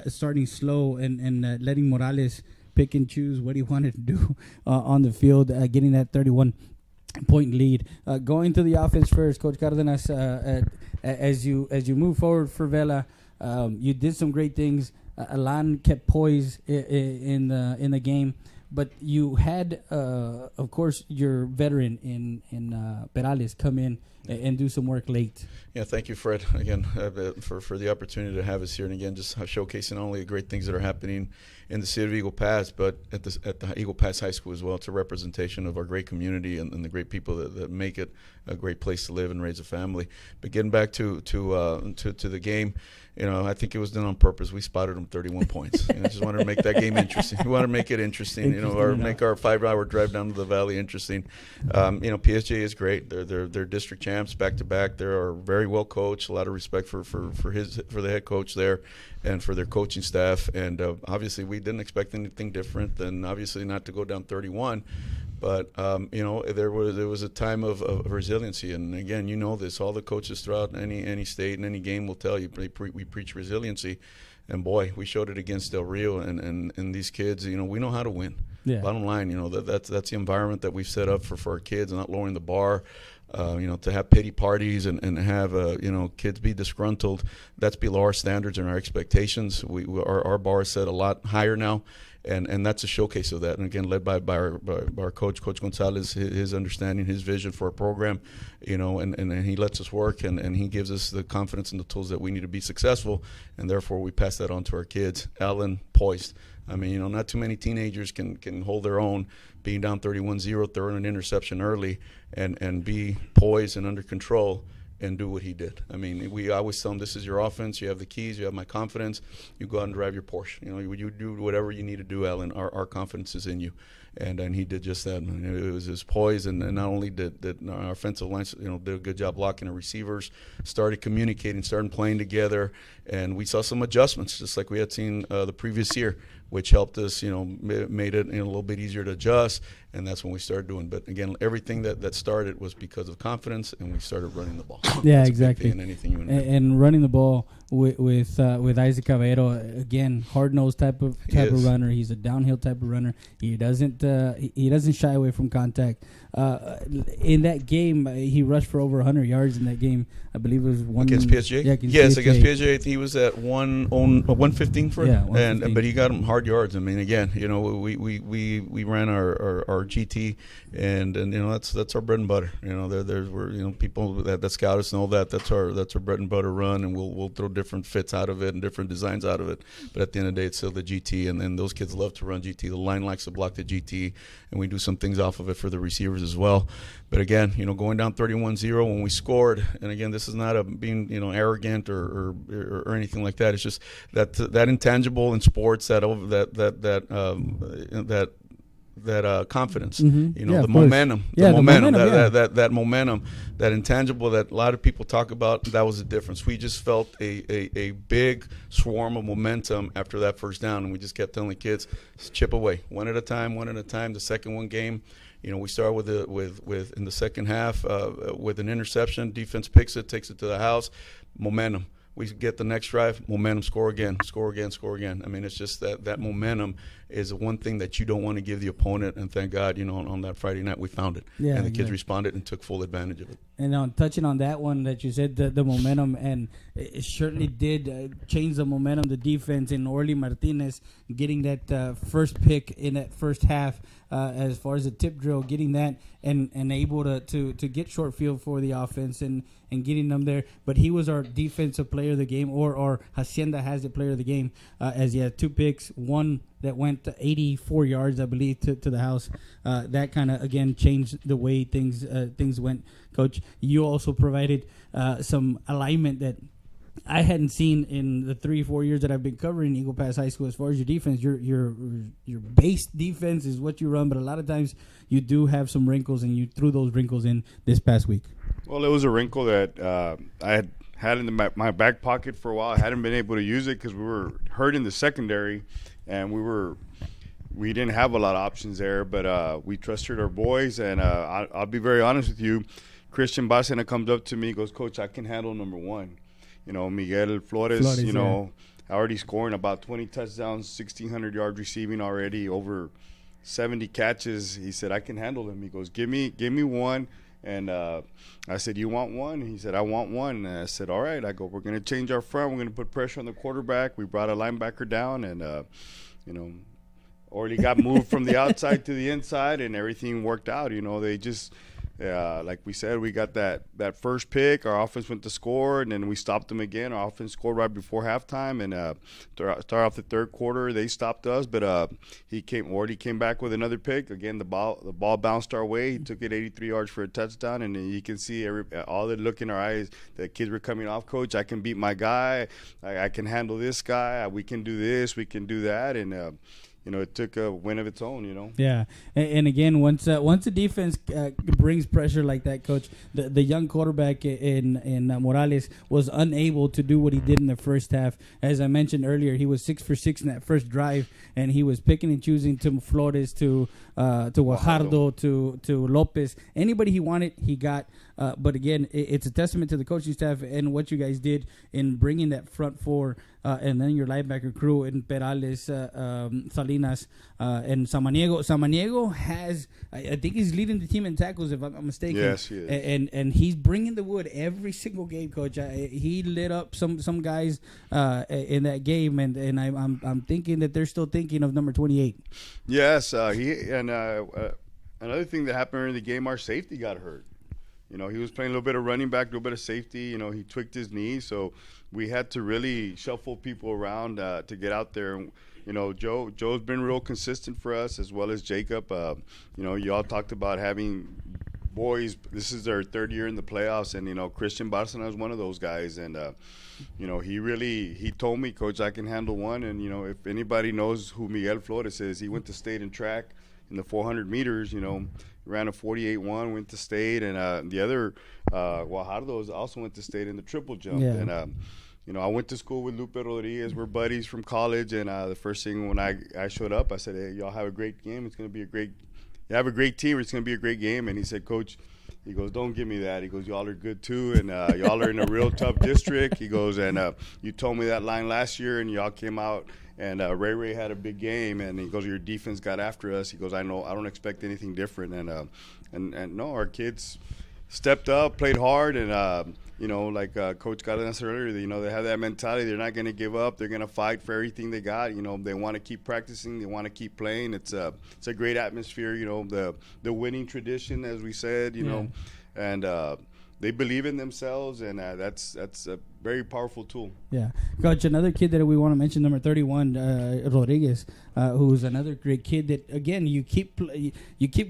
starting slow and letting Morales pick and choose what he wanted to do on the field, getting that 31-point lead. Going to the offense first, Coach Cardenas, as you move forward for Vela, you did some great things. Alan kept poise in the game, but you had, of course, your veteran in Perales come in and do some work late. Yeah, thank you, Fred, again, for the opportunity to have us here, and again, just showcasing not only the great things that are happening in the city of Eagle Pass, but at the Eagle Pass High School as well. It's a representation of our great community and the great people that make it a great place to live and raise a family. But getting back to the game, I think it was done on purpose. We spotted them 31 points. Just wanted to make that game interesting. We want to make it interesting, or make our 5-hour drive down to the valley interesting. PSJ is great. They're district champs back to back. They are very well coached. A lot of respect for the head coach there and for their coaching staff. And obviously, we didn't expect anything different than obviously not to go down 31. But there was a time of resiliency, and again, this. All the coaches throughout any state and any game will tell you we preach resiliency, and boy, we showed it against Del Rio and these kids. We know how to win. Yeah. Bottom line, that's the environment that we've set up for our kids, not lowering the bar. To have pity parties and have kids be disgruntled, that's below our standards and our expectations. Our bar is set a lot higher now. And that's a showcase of that. And again, led by our coach, Coach Gonzalez, his understanding, his vision for our program, and he lets us work and he gives us the confidence and the tools that we need to be successful. And therefore, we pass that on to our kids. Alan, poised. I mean, not too many teenagers can hold their own, being down 31-0, throwing an interception early, and be poised and under control and do what he did. I mean, we always tell him, this is your offense. You have the keys. You have my confidence. You go out and drive your Porsche. You do whatever you need to do, Alan. Our confidence is in you. And he did just that. It was his poise, and not only did our offensive line, did a good job blocking the receivers, started communicating, started playing together, and we saw some adjustments, just like we had seen the previous year, which helped us, made it a little bit easier to adjust, and that's when we started doing. But again, everything that started was because of confidence, and we started running the ball. Yeah, that's exactly. And running the ball with Isaac Caballero, again, hard-nosed type of runner. He's a downhill type of runner. He doesn't shy away from contact. In that game, he rushed for over 100 yards in that game. I believe it was against PSJ. Yeah, against PSJ, he was at 115 for it. Yeah, 115. But he got him hard yards. I mean, again, we ran our GT, and that's our bread and butter. We're people that scout us know that's our bread and butter run, and we'll throw different fits out of it and different designs out of it. But at the end of the day, it's still the GT, and then those kids love to run GT. The line likes to block the GT, and we do some things off of it for the receivers as well. But again, going down 31-0 when we scored, and again, this is not a being arrogant or anything like that. It's just that intangible in sports, that confidence, the momentum, that momentum, that intangible that a lot of people talk about. That was the difference. We just felt a big swarm of momentum after that first down, and we just kept telling the kids, chip away, one at a time. The second one game, we start with in the second half with an interception. Defense picks it, takes it to the house. Momentum. We get the next drive, momentum, score again. I mean, it's just that momentum is one thing that you don't want to give the opponent, and thank God, on that Friday night we found it. Yeah, and the kids responded and took full advantage of it. And on touching on that one that you said, the momentum, and it certainly did change the momentum, the defense, in Orly Martinez getting that first pick in that first half, as far as the tip drill, getting that and able to get short field for the offense and getting them there. But he was our defensive player of the game, or Hacienda has the player of the game, as he had 2 picks, one that went 84 yards, I believe, to the house. That kind of, again, changed the way things went. Coach, you also provided some alignment that I hadn't seen in the 3-4 years that I've been covering Eagle Pass High School. As far as your defense, your base defense is what you run, but a lot of times you do have some wrinkles, and you threw those wrinkles in this past week. Well, it was a wrinkle that I had in my back pocket for a while. I hadn't been able to use it because we were hurt in the secondary, and we didn't have a lot of options there. But we trusted our boys, and I'll be very honest with you. Christian Bacena comes up to me, goes, "Coach, I can handle number one." Miguel Flores, already scoring about 20 touchdowns, 1,600 yards receiving already, over 70 catches. He said, "I can handle him." He goes, give me one. And I said, "You want one?" He said, "I want one." And I said, "All right." I go, "We're going to change our front. We're going to put pressure on the quarterback." We brought a linebacker down, and, Orly got moved from the outside to the inside, and everything worked out. They just – like we said, we got that first pick. Our offense went to score, and then we stopped them again. Our offense scored right before halftime, and start off the third quarter, they stopped us. But Orly came back with another pick. Again, the ball bounced our way. He took it 83 yards for a touchdown, and you can see all the look in our eyes. The kids were coming off, "Coach, I can beat my guy. I can handle this guy. We can do this. We can do that." And it took a win of its own, Yeah, and again, once the defense brings pressure like that, Coach, the young quarterback in Morales was unable to do what he did in the first half. As I mentioned earlier, he was 6 for 6 in that first drive, and he was picking and choosing to Flores, to Guajardo, to Lopez. Anybody he wanted, he got. But again, it's a testament to the coaching staff and what you guys did in bringing that front four, and then your linebacker crew in Perales, Salinas, and Samaniego. Samaniego has, I think he's leading the team in tackles, if I'm not mistaken. Yes, he is. And he's bringing the wood every single game, Coach. He lit up some guys in that game, and I'm thinking that they're still thinking of number 28. Yes, another thing that happened during the game, our safety got hurt. He was playing a little bit of running back, a little bit of safety. He tweaked his knee, so we had to really shuffle people around to get out there. Joe's been real consistent for us, as well as Jacob. Y'all talked about having boys. This is their third year in the playoffs, and Christian Barcena is one of those guys. And he told me, "Coach, I can handle one." And if anybody knows who Miguel Flores is, he went to state in track in the 400 meters. Ran a 48-1, went to state, and the other Guajardo also went to state in the triple jump. Yeah. And I went to school with Lupe Rodriguez. We're buddies from college, and the first thing when I showed up, I said, "Hey, y'all have a great game. It's going to be you have a great team. It's going to be a great game." And he said, "Coach," he goes, "don't give me that." He goes, "Y'all are good too, and y'all are in a real tough district." He goes, "And you told me that line last year, and y'all came out. And Ray had a big game, and he goes, your defense got after us." He goes, "I know, I don't expect anything different." And no, our kids stepped up, played hard, and like Coach got answered earlier, they have that mentality. They're not going to give up. They're going to fight for everything they got. They want to keep practicing. They want to keep playing. It's a great atmosphere. The winning tradition, as we said. And they believe in themselves, and that's a very powerful tool. Yeah, Coach. Another kid that we want to mention, number 31, Rodriguez, who's another great kid. That again, you keep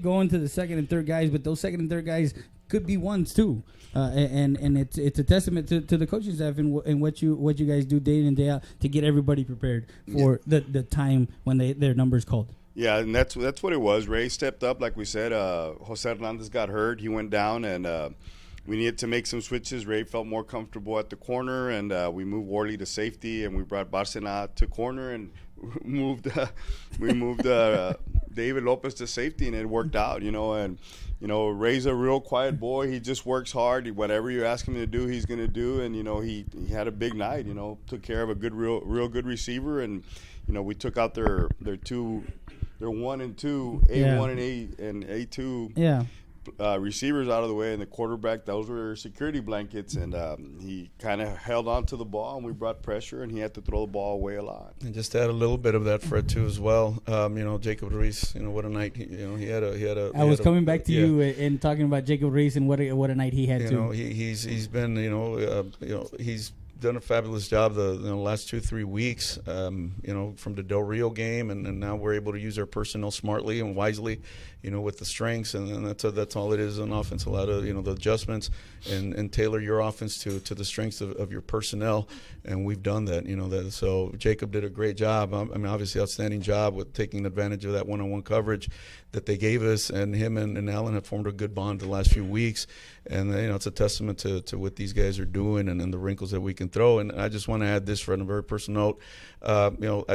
going to the second and third guys, but those second and third guys could be ones too, and it's a testament to the coaching staff and what you guys do day in and day out to get everybody prepared for the time when their numbers called. Yeah, and that's what it was. Ray stepped up, like we said. Jose Hernandez got hurt; he went down, and we needed to make some switches. Ray felt more comfortable at the corner, and we moved Worley to safety, and we brought Barcena to corner, and we moved David Lopez to safety, and it worked out, And Ray's a real quiet boy. He just works hard. Whatever you ask him to do, he's going to do. And he had a big night. Took care of a real good receiver, and we took out their 1 and 2, A1 and A2. Yeah. Receivers out of the way, and the quarterback, those were security blankets, and he kind of held on to the ball, and we brought pressure, and he had to throw the ball away a lot. And just to add a little bit of that, Fred, too, as well. Jacob Ruiz, what a night. He had a. I was coming back to you and talking about Jacob Ruiz and what a night he had too. He's been he's done a fabulous job the last 2-3 weeks, from the Del Rio game, and now we're able to use our personnel smartly and wisely, with the strengths, and that's all it is on offense. A lot of the adjustments and tailor your offense to the strengths of your personnel, and we've done that. So Jacob did a great job. Obviously outstanding job with taking advantage of that one-on-one coverage that they gave us, and him and Alan have formed a good bond the last few weeks, and it's a testament to what these guys are doing and the wrinkles that we can throw. And I just want to add this, Fred, on a very personal note.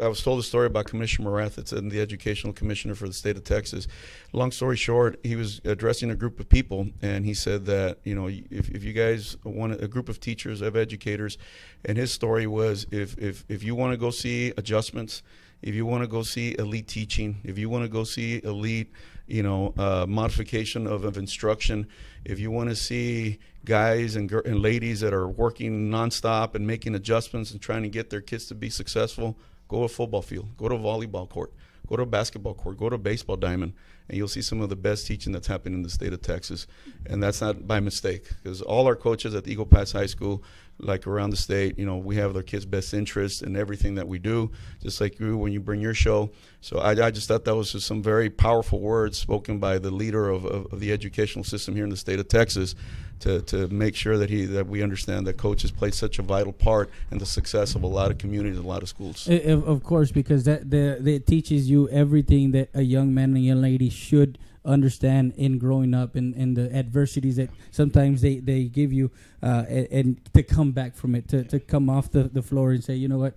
I was told a story about Commissioner Morath, it's the educational commissioner for the state of Texas. Long story short, he was addressing a group of people, and he said that, if you guys want a group of teachers, of educators, and his story was if you want to go see adjustments, if you want to go see elite teaching, if you want to go see elite, modification of instruction, if you want to see guys and ladies that are working nonstop and making adjustments and trying to get their kids to be successful, go to a football field, go to a volleyball court, go to a basketball court, go to a baseball diamond, and you'll see some of the best teaching that's happening in the state of Texas. And that's not by mistake, because all our coaches at the Eagle Pass High School, like around the state, we have their kids' best interest in everything that we do, just like you when you bring your show. So I just thought that was just some very powerful words spoken by the leader of the educational system here in the state of Texas, to make sure that we understand that coaches play such a vital part in the success of a lot of communities, a lot of schools. Of course, because that teaches you everything that a young man and a young lady should understand in growing up, and the adversities that sometimes they give you, and to come back from it, to come off the floor and say, you know what,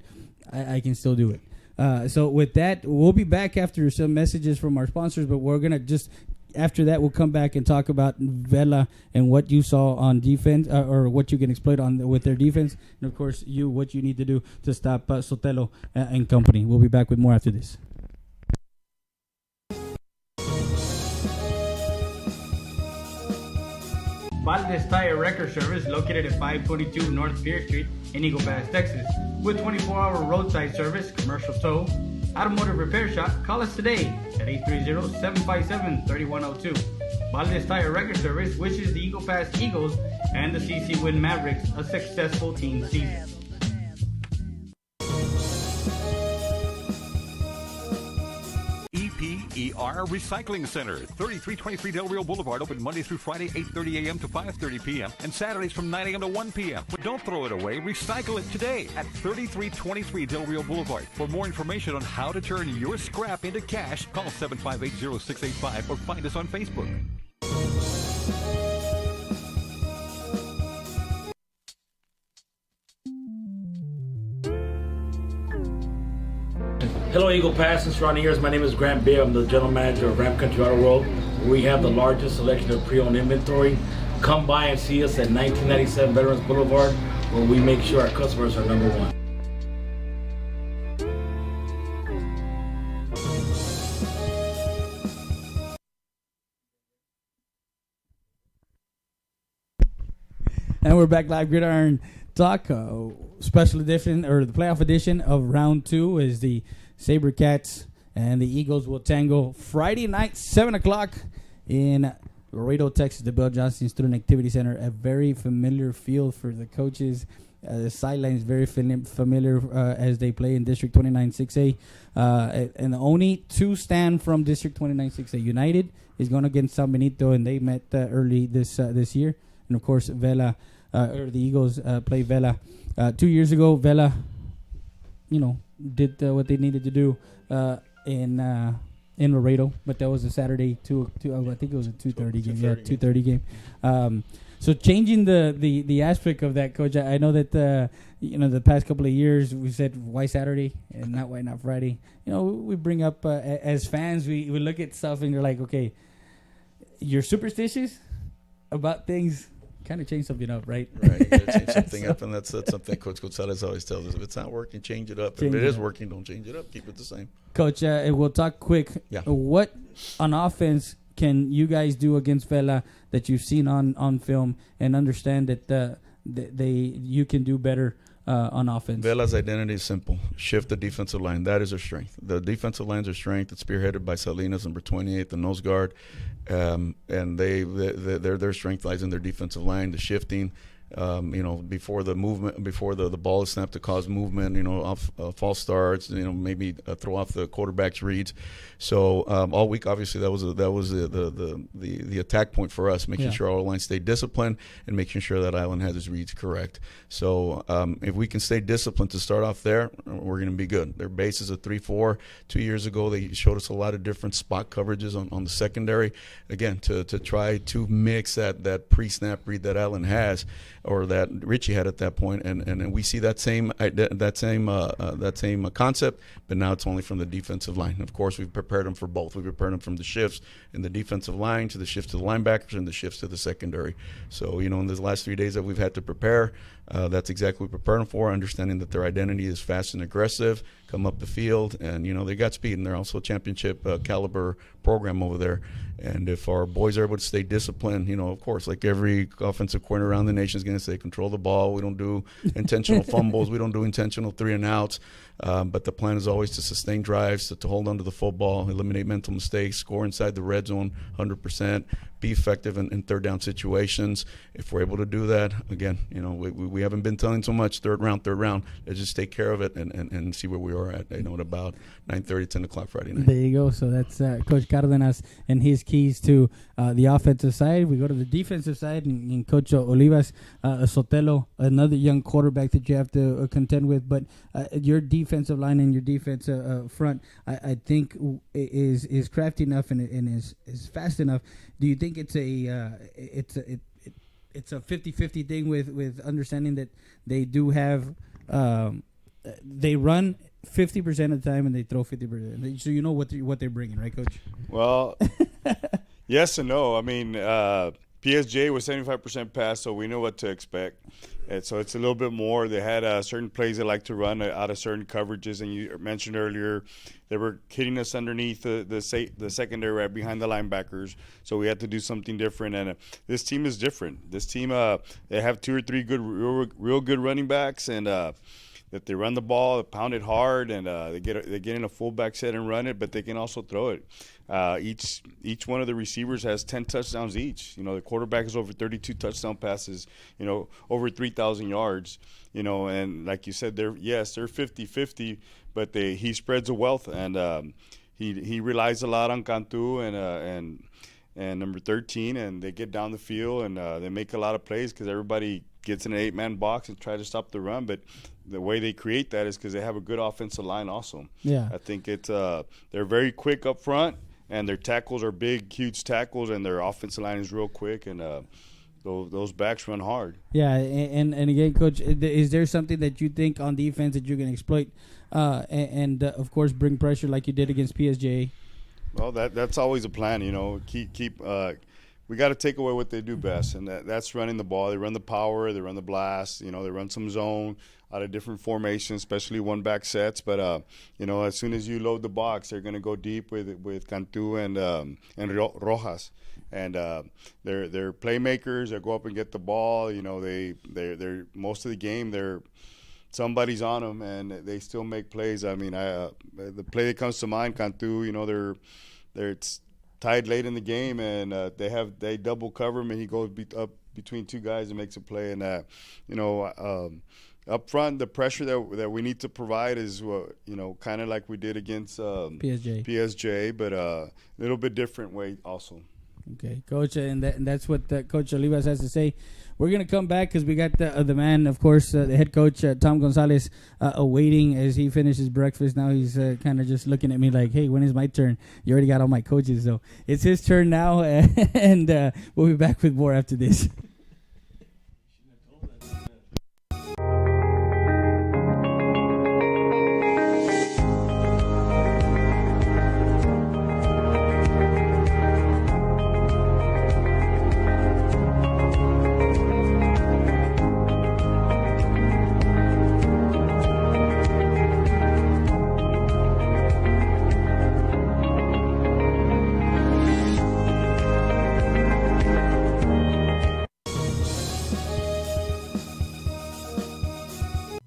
I can still do it. So with that, we'll be back after some messages from our sponsors, but we're going to after that, we'll come back and talk about Vela and what you saw on defense, or what you can exploit with their defense, and of course what you need to do to stop Sotelo and company. We'll be back with more after this. Valdez Tire Record Service, located at 522 North Pierce Street in Eagle Pass, Texas. With 24-hour roadside service, commercial tow, automotive repair shop, call us today at 830-757-3102. Valdez Tire Record Service wishes the Eagle Pass Eagles and the CC Win Mavericks a successful team season. EPER Recycling Center, 3323 Del Rio Boulevard, open Monday through Friday, 8:30 a.m. to 5:30 p.m. and Saturdays from 9 a.m. to 1 p.m. But don't throw it away, recycle it today at 3323 Del Rio Boulevard. For more information on how to turn your scrap into cash, call 758-0685 or find us on Facebook. Hello, Eagle Pass and surrounding areas. My name is Grant Beer. I'm the general manager of Ramp Country Auto World. We have the largest selection of pre-owned inventory. Come by and see us at 1997 Veterans Boulevard, where we make sure our customers are number one. And we're back live, Gridiron Talk, special edition, or the playoff edition of round 2, is the SaberCats and the Eagles will tango Friday night, 7 o'clock in Laredo, Texas, the Bill Johnson Student Activity Center, a very familiar field for the coaches. The sideline is very familiar as they play in District 29 6A. And only two stand from District 29 6A. United is going against San Benito, and they met early this year. And, of course, Vela, or the Eagles play Vela. 2 years ago, Vela, did what they needed to do in Laredo, but that was a Saturday I think it was a 2:30 game. Yeah, 2:30 game. So changing the aspect of that, Coach, I know that the past couple of years we said why Saturday and why not Friday. We bring up as fans we look at stuff and you're like, okay, you're superstitious about things. Kind of change something up, right? Right, you gotta change something up, and that's something Coach Gonzalez always tells us. If it's not working, change it up. If it is working, don't change it up. Keep it the same. Coach, we'll talk quick. Yeah. What on offense can you guys do against Vela that you've seen on film and understand that you can do better on offense? Vela's identity is simple. Shift the defensive line. That is their strength. The defensive line's their strength. It's spearheaded by Salinas, number 28, the nose guard. And their strength lies in their defensive line, the shifting. Before the movement, before the ball is snapped to cause movement, off false starts, maybe throw off the quarterback's reads. So all week, obviously, that was the attack point for us, making sure our line stayed disciplined and making sure that Island has his reads correct. So if we can stay disciplined to start off there, we're going to be good. Their base is a 3-4. 2 years ago, they showed us a lot of different spot coverages on the secondary. Again, to try to mix that pre-snap read that Island has, or that Richie had at that point, and we see that same concept, but now it's only from the defensive line. Of course, we've prepared them for both. We've prepared them from the shifts in the defensive line to the shifts to the linebackers and the shifts to the secondary. So, in the last 3 days that we've had to prepare, that's exactly what we prepared them for, understanding that their identity is fast and aggressive, come up the field, and, they got speed, and they're also a championship caliber program over there. And if our boys are able to stay disciplined, of course, like every offensive coordinator around the nation is going to say, control the ball. We don't do intentional fumbles. We don't do intentional 3-and-outs. But the plan is always to sustain drives, to hold on to the football, eliminate mental mistakes, score inside the red zone 100%, be effective in third down situations. If we're able to do that, again, we haven't been telling so much third round. Let's just take care of it and see where we are at, at about 9:30, 10 o'clock Friday night. There you go. So that's Coach Cardenas and his keys to the offensive side. We go to the defensive side, and Coach Olivas Sotelo, another young quarterback that you have to contend with. But your defensive line and your defensive front, I think, is crafty enough and is fast enough. Do you think it's a 50-50 thing with understanding that they do have they run 50% of the time and they throw 50%, so you know what they're bringing, right, Coach? Well, yes and no. I mean, PSJ was 75% pass, so we know what to expect. And so it's a little bit more. They had certain plays they like to run out of certain coverages, and you mentioned earlier they were hitting us underneath the secondary right behind the linebackers, so we had to do something different. And this team is different. This team, they have 2 or 3 good, real good running backs, and that they run the ball, pound it hard, and they get in a fullback set and run it, but they can also throw it. Each one of the receivers has 10 touchdowns each. The quarterback is over 32 touchdown passes, over 3,000 yards, and like you said, they're 50-50, but he spreads the wealth, and he relies a lot on Cantu and number 13, and they get down the field, and they make a lot of plays because everybody gets in an 8-man box and try to stop the run, but the way they create that is because they have a good offensive line also. Yeah. I think they're very quick up front, and their tackles are big, huge tackles, and their offensive line is real quick, and those backs run hard. Yeah, and again, Coach, is there something that you think on defense that you can exploit and of course, bring pressure like you did against PSJ? Well, that's always a plan, we got to take away what they do best, and that's running the ball. They run the power, they run the blast, they run some zone out of different formations, especially one-back sets. But, as soon as you load the box, they're going to go deep with Cantu and Rojas. And they're playmakers. They go up and get the ball. They're most of the game, somebody's on them, and they still make plays. I mean, the play that comes to mind, Cantu, it's tied late in the game, and they double cover him, and he goes up between two guys and makes a play. And up front, the pressure that we need to provide is kind of like we did against PSJ, but a little bit different way also. Okay, Coach, and that's what Coach Olivas has to say. We're going to come back because we got the man, of course, the head coach, Tom Gonzalez, awaiting as he finishes breakfast. Now he's kind of just looking at me like, hey, when is my turn? You already got all my coaches, so it's his turn now, and we'll be back with more after this.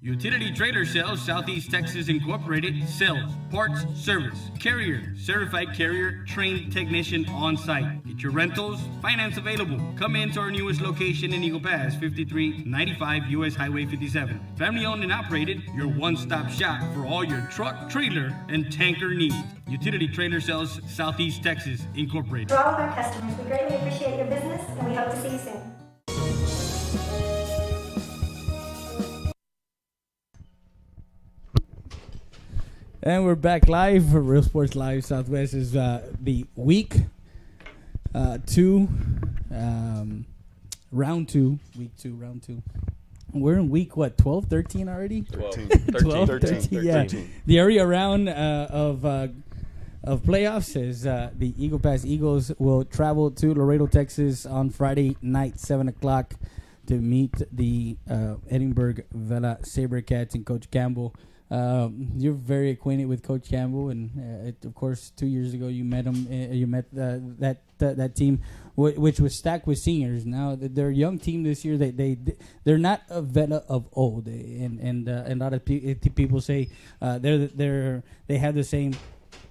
Utility Trailer Sales Southeast Texas Incorporated sells parts, service, carrier, certified carrier, trained technician on site. Get your rentals, finance available. Come into our newest location in Eagle Pass, 5395 US Highway 57. Family owned and operated, your one-stop shop for all your truck, trailer, and tanker needs. Utility Trailer Sales Southeast Texas Incorporated. For all of our customers, we greatly appreciate your business and we hope to see you soon. And we're back live for Real Sports Live. Southwest is the week 2, round 2. Week 2, round 2. We're in week, 12, 13 already? 13. Yeah. The area round of playoffs is the Eagle Pass Eagles will travel to Laredo, Texas on Friday night, 7 o'clock to meet the Edinburgh Vela SaberCats and Coach Campbell. You're very acquainted with Coach Campbell, and of course, 2 years ago you met him. You met that team, which was stacked with seniors. Now they're a young team this year. They're not a Vela of old, and a lot of people say they have the same.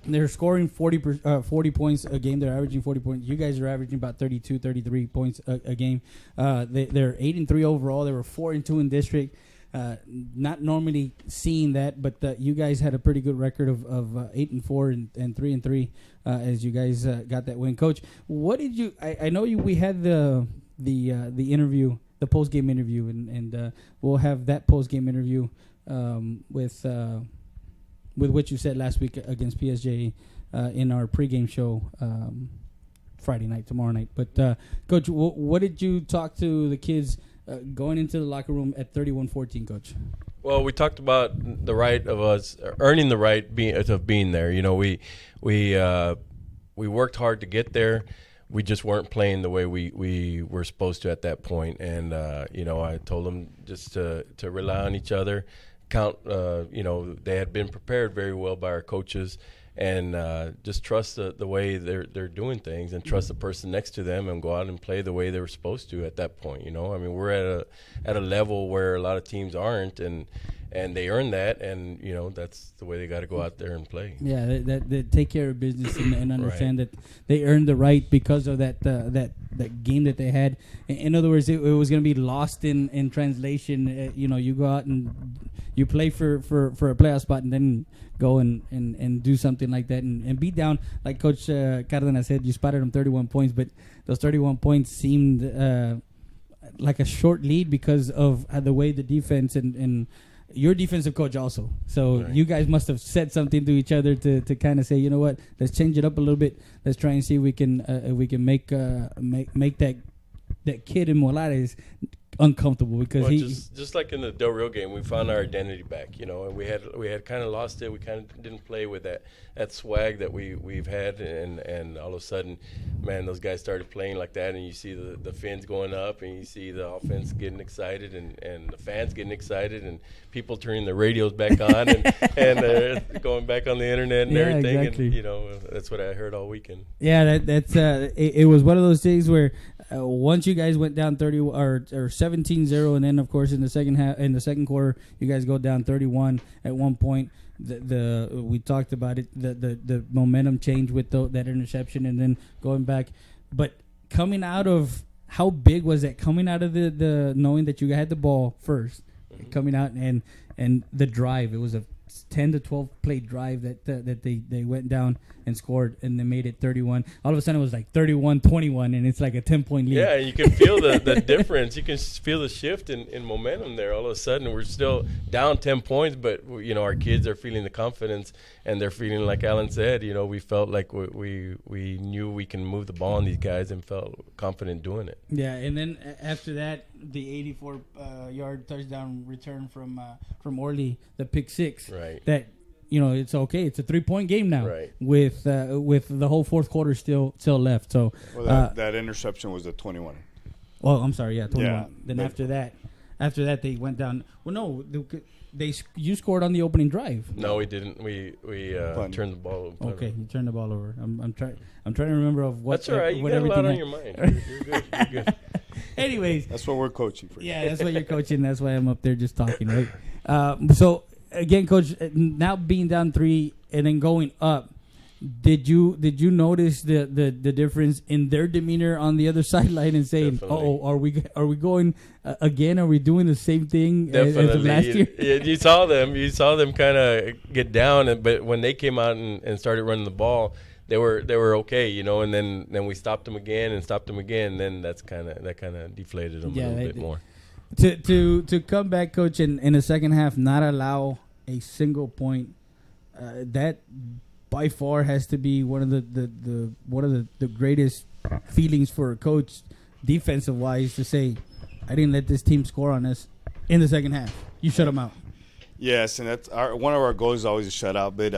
They're scoring 40 points a game. They're averaging 40 points. You guys are averaging about 32, 33 points a game. They're 8-3 overall. They were 4-2 in district. Not normally seeing that, but you guys had a pretty good record of 8-4 and 3-3 as you guys got that win. Coach, what did you? I know we had the interview, the post game interview, and we'll have that post game interview with what you said last week against PSJ in our pregame show Friday night, tomorrow night. But Coach, what did you talk to the kids? Going into the locker room at 31-14, Coach. Well, we talked about the right of us earning the right of being there. You know, we worked hard to get there. We just weren't playing the way we were supposed to at that point. And I told them just to rely on each other. They had been prepared very well by our coaches. And just trust the way they're doing things, and trust the person next to them, and go out and play the way they were supposed to at that point. I mean, we're at a level where a lot of teams aren't, and they earn that, and that's the way they got to go out there and play. Yeah, that take care of business and understand that they earned the right because of that game that they had. In other words, it was going to be lost in translation. You go out and you play for a playoff spot, and then go and do something like that and beat down, like Coach Cardenas said, you spotted them 31 points, but those 31 points seemed like a short lead because of the way the defense and your defensive coach also. So you guys must have said something to each other to kind of say, you know what, let's change it up a little bit. Let's try and see if we can make that kid in Molares uncomfortable, because just like in the Del Rio game, we found our identity back, and we had kind of lost it. We kind of didn't play with that swag that we've had, and all of a sudden, man, those guys started playing like that, and you see the fins going up, and you see the offense getting excited, and the fans getting excited, and people turning their radios back on, and going back on the internet and everything. Exactly. And that's what I heard all weekend. Yeah, that's it was one of those things where once you guys went down 30 or 7 17-0, and then of course in the second quarter, you guys go down 31 at one point. We talked about it. The momentum change with that interception, and then going back. But coming out of, how big was that? Coming out of the knowing that you had the ball first, coming out and the drive. It was a 10 to 12 play drive that they went down and scored, and they made it 31. All of a sudden it was like 31-21, and it's like a 10-point lead. Yeah, you can feel the difference. You can feel the shift in momentum there. All of a sudden we're still down 10 points, but our kids are feeling the confidence, and they're feeling, like Alan said, we felt like we knew we can move the ball on these guys and felt confident doing it. Yeah, and then after that, the 84-yard touchdown return from Orly, the pick six. Right. That it's okay. It's a 3-point game now. Right. With the whole fourth quarter still left. So that interception was at 21. Well, I'm sorry. Yeah, 21. Yeah, then after that they went down. Well, no, you scored on the opening drive. No, we didn't. We turned the ball over. Okay, you turned the ball over. I'm trying to remember of what. That's all right. You got a lot on your mind. You're good. You're good. Anyways, that's what we're coaching for. Yeah, that's what you're coaching. That's why I'm up there just talking, right? So again, Coach, now being down 3 and then going up, did you notice the difference in their demeanor on the other sideline and saying, "Oh, are we going again? Are we doing the same thing as last year?" You saw them kind of get down, but when they came out and started running the ball, they were okay, and then we stopped them again, and then that kind of deflated them a little bit more. To come back, Coach, in the second half, not allow a single point, that by far has to be one of the greatest feelings for a coach, defensive wise, to say, I didn't let this team score on us in the second half. You shut them out. Yes, and that's one of our goals is always to shut out. But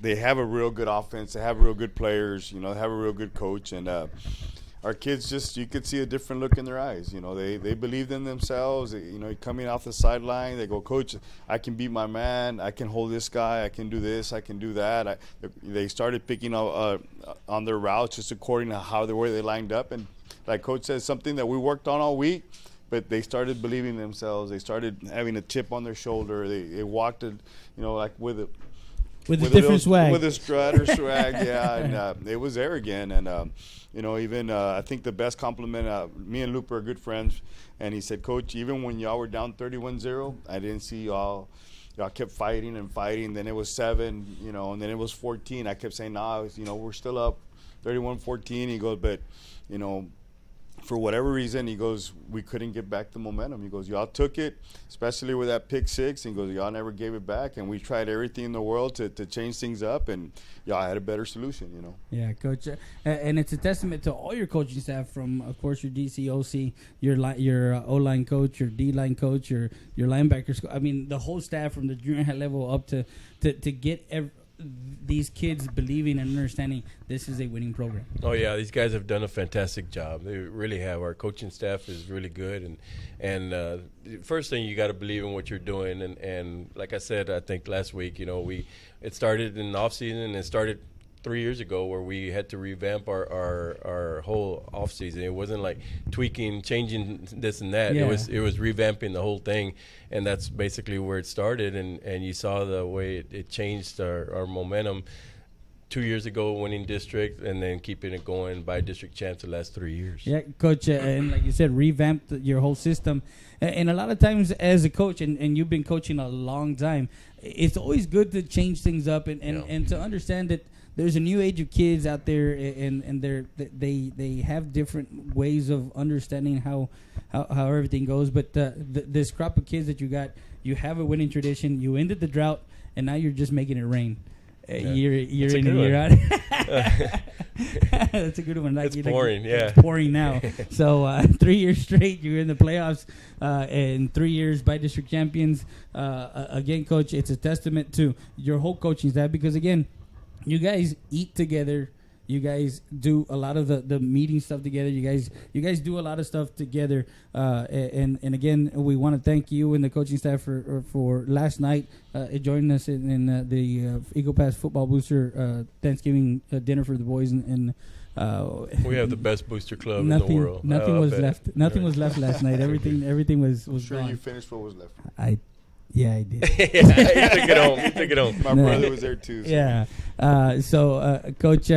they have a real good offense. They have real good players. They have a real good coach, and our kids you could see a different look in their eyes. They believed in themselves. Coming off the sideline, they go, "Coach, I can beat my man. I can hold this guy. I can do this. I can do that." They started picking up on their routes just according to where they lined up, and like Coach says, something that we worked on all week. But they started believing in themselves. They started having a chip on their shoulder. They walked, like with a different swag, with a strut or swag, yeah. And it was there again. And even I think the best compliment. Me and Lupe are good friends, and he said, "Coach, even when y'all were down 31-0, I didn't see y'all. Y'all kept fighting and fighting. Then it was 7, and then it was 14. I kept saying, nah, we're still up 31-14. He goes, but for whatever reason, he goes, we couldn't get back the momentum. He goes, y'all took it, especially with that pick 6. He goes, y'all never gave it back, and we tried everything in the world to change things up, and y'all had a better solution, Yeah, Coach, and it's a testament to all your coaching staff, from, of course, your DC, OC, your O-line coach, your D-line coach, your linebackers. I mean, the whole staff from the junior high level up to get these kids believing and understanding this is a winning program. Oh yeah, these guys have done a fantastic job. They really have. Our coaching staff is really good, and the first thing, you got to believe in what you're doing. And like I said, I think last week, it started in the off season, and it started 3 years ago, where we had to revamp our whole off season. It wasn't like tweaking, changing this and that. Yeah. It was revamping the whole thing, and that's basically where it started. And you saw the way it changed our momentum. 2 years ago, winning district, and then keeping it going by district champs the last 3 years. Yeah, Coach, and like you said, revamped your whole system. And a lot of times as a coach, and you've been coaching a long time, it's always good to change things up and to understand that there's a new age of kids out there, and they have different ways of understanding how everything goes. But this crop of kids that you got, you have a winning tradition. You ended the drought, and now you're just making it rain. Year in and year out. That's a good one. It's pouring, yeah. It's pouring now. So 3 years straight, you're in the playoffs, and 3 years by district champions. Again, Coach, it's a testament to your whole coaching staff, because, again, you guys eat together. You guys do a lot of the meeting stuff together. You guys do a lot of stuff together. And again, we want to thank you and the coaching staff for last night joining us in the Eagle Pass Football Booster Thanksgiving dinner for the boys and We have the best booster club nothing, in the world. Nothing was left. Nothing was left last night. Everything was Sure, gone. you finished what was left. I did. Yeah, he took it home. He took it home. My brother was there too. So. Yeah. Coach,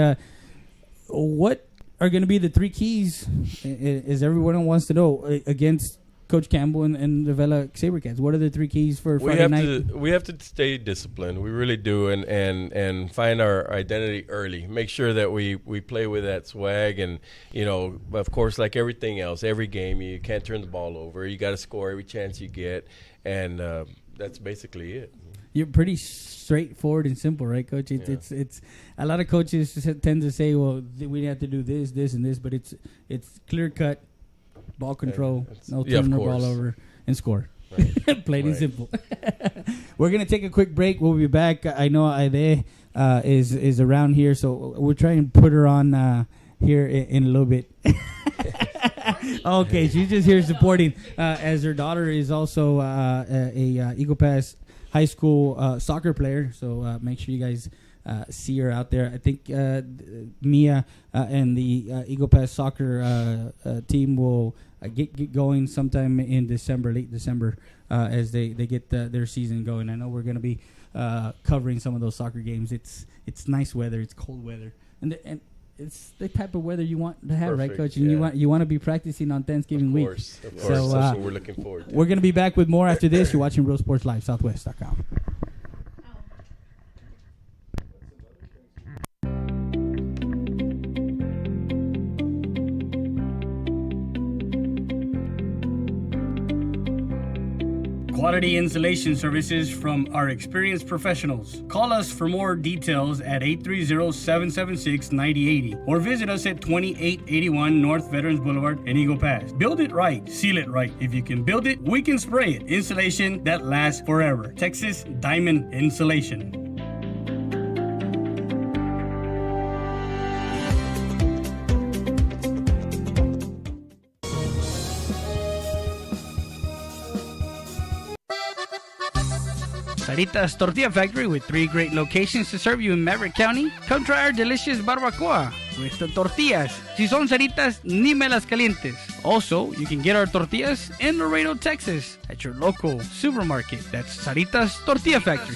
what are going to be the 3 keys? Is everyone wants to know against Coach Campbell and the Vela Sabercats? What are the 3 keys for Friday night? We have to stay disciplined. We really do, and find our identity early. Make sure that we play with that swag, and of course, like everything else, every game you can't turn the ball over. You got to score every chance you get, and that's basically it. You're pretty straightforward and simple, right, Coach? It's a lot of coaches tend to say, well, we have to do this, and this, but it's clear cut. Ball control, no turning the ball over, and score. Right. Plain and simple. We're going to take a quick break. We'll be back. I know Aide is around here, so we're trying to put her on here in a little bit. Okay, she's just here supporting, as her daughter is also a Eagle Pass High School soccer player, so make sure you guys see her out there. I think Mia and the Eagle Pass soccer team will get going sometime in December, late December, as they get their season going. I know we're going to be covering some of those soccer games. It's nice weather. It's cold weather, and it's the type of weather you want to have, right, Coach? And you want to be practicing on Thanksgiving week. Of course. So that's what we're looking forward to. We're going to be back with more after this. You're watching Real Sports Live, Southwest.com. Quality insulation services from our experienced professionals. Call us for more details at 830-776-9080 or visit us at 2881 North Veterans Boulevard in Eagle Pass. Build it right, seal it right. If you can build it, we can spray it. Insulation that lasts forever. Texas Diamond Insulation. Saritas Tortilla Factory with 3 great locations to serve you in Maverick County. Come try our delicious barbacoa with the tortillas. Si son Saritas, ni me las calientes. Also, you can get our tortillas in Laredo, Texas at your local supermarket. That's Saritas Tortilla Factory.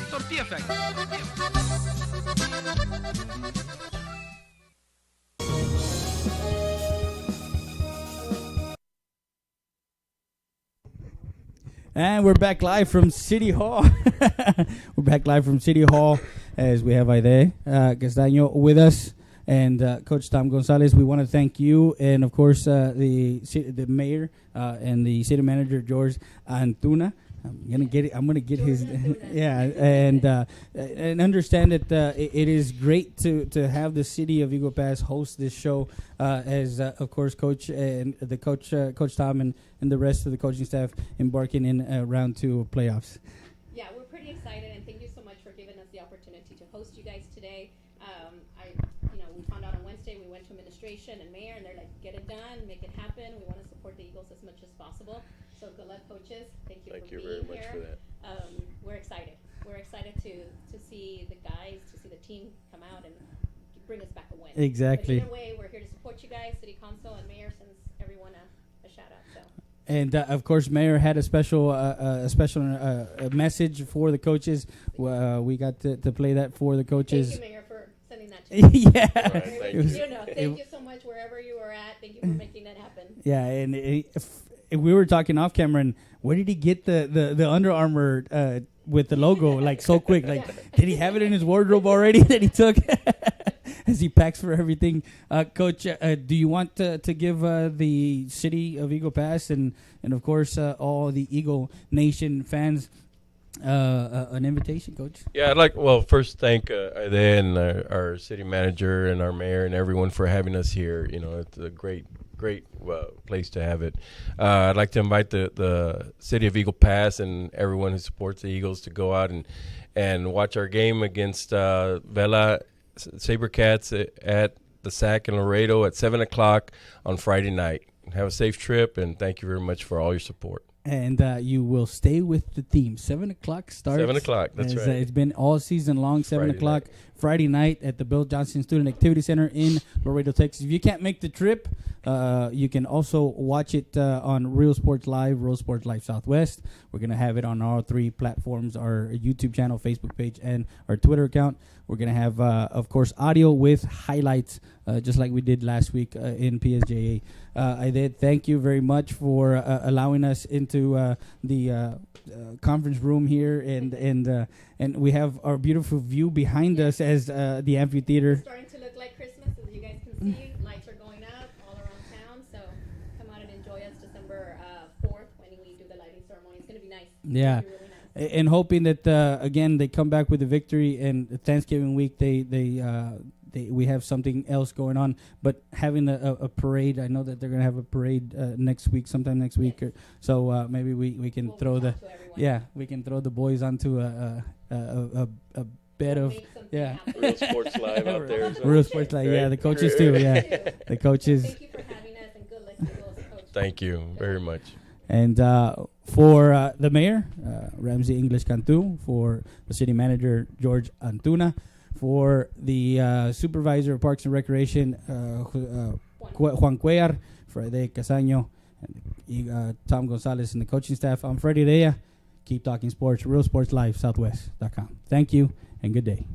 And we're back live from City Hall. We're back live from City Hall as we have Aide Castaño with us and Coach Tom Gonzalez. We want to thank you and, of course, the mayor and the city manager, George Antuna. I'm gonna get his and understand that it is great to have the city of Eagle Pass host this show as of course Coach and the Coach Tom and the rest of the coaching staff embarking in round 2 of playoffs. Yeah, we're pretty excited and thank you so much for giving us the opportunity to host you guys today. We found out on Wednesday, we went to administration and mayor and they're like, get it done, make it happen. We want to support the Eagles as much as possible. So good luck, coaches. Thank you for being very much here. for that. We're excited. We're excited to see the guys, to see the team come out and bring us back a win. Exactly. But either way, we're here to support you guys. City Council and Mayor sends everyone a shout out. So. And of course, Mayor had a special message for the coaches. We got to play that for the coaches. Thank you, Mayor, for sending that to me. Yeah. Right, thank you so much wherever you were at. Thank you for making that happen. Yeah, and if we were talking off camera, and where did he get the Under Armour with the logo like so quick? Like, did he have it in his wardrobe already that he took as he packs for everything? Coach, do you want to give the city of Eagle Pass and of course all the Eagle Nation fans an invitation, Coach? Yeah, I'd like first thank Aide and our city manager and our mayor and everyone for having us here. It's a great place to have it. I'd like to invite the city of Eagle Pass and everyone who supports the Eagles to go out and watch our game against Vela Sabercats at the SAC in Laredo at 7 o'clock on Friday night. Have a safe trip, and thank you very much for all your support. And you will stay with the theme. 7 o'clock starts. 7 o'clock, that's right. It's been all season long, 7 Friday o'clock. night. Friday night at the Bill Johnson Student Activity Center in Laredo, Texas. If you can't make the trip, you can also watch it on Real Sports Live, Real Sports Live Southwest. We're going to have it on all three platforms, our YouTube channel, Facebook page, and our Twitter account. We're going to have, of course, audio with highlights, just like we did last week in PSJA. I did thank you very much for allowing us into the conference room here, and we have our beautiful view behind us as the amphitheater. It's starting to look like Christmas, as you guys can see. Lights are going up all around town, so come out and enjoy us December 4th when we do the lighting ceremony. It's going to be nice. Yeah. It's gonna be really nice. And hoping that again they come back with a victory, and Thanksgiving week we have something else going on. But having a parade, I know that they're gonna have a parade next week, sometime next week, or so maybe we can throw we can throw the boys onto a bed of Real Sports Live out there. Real Sports Live, yeah, the coaches too, yeah, the coaches. Thank you for having us, and good luck to you as a coach. Thank you very much. And for the mayor, Ramsey English Cantu, for the city manager, George Antuna, for the supervisor of Parks and Recreation, Juan Cuellar, Friday Casaño, and Tom Gonzalez, and the coaching staff, I'm Freddie Rea. Keep talking sports, Real Sports Live, Southwest.com. Thank you, and good day.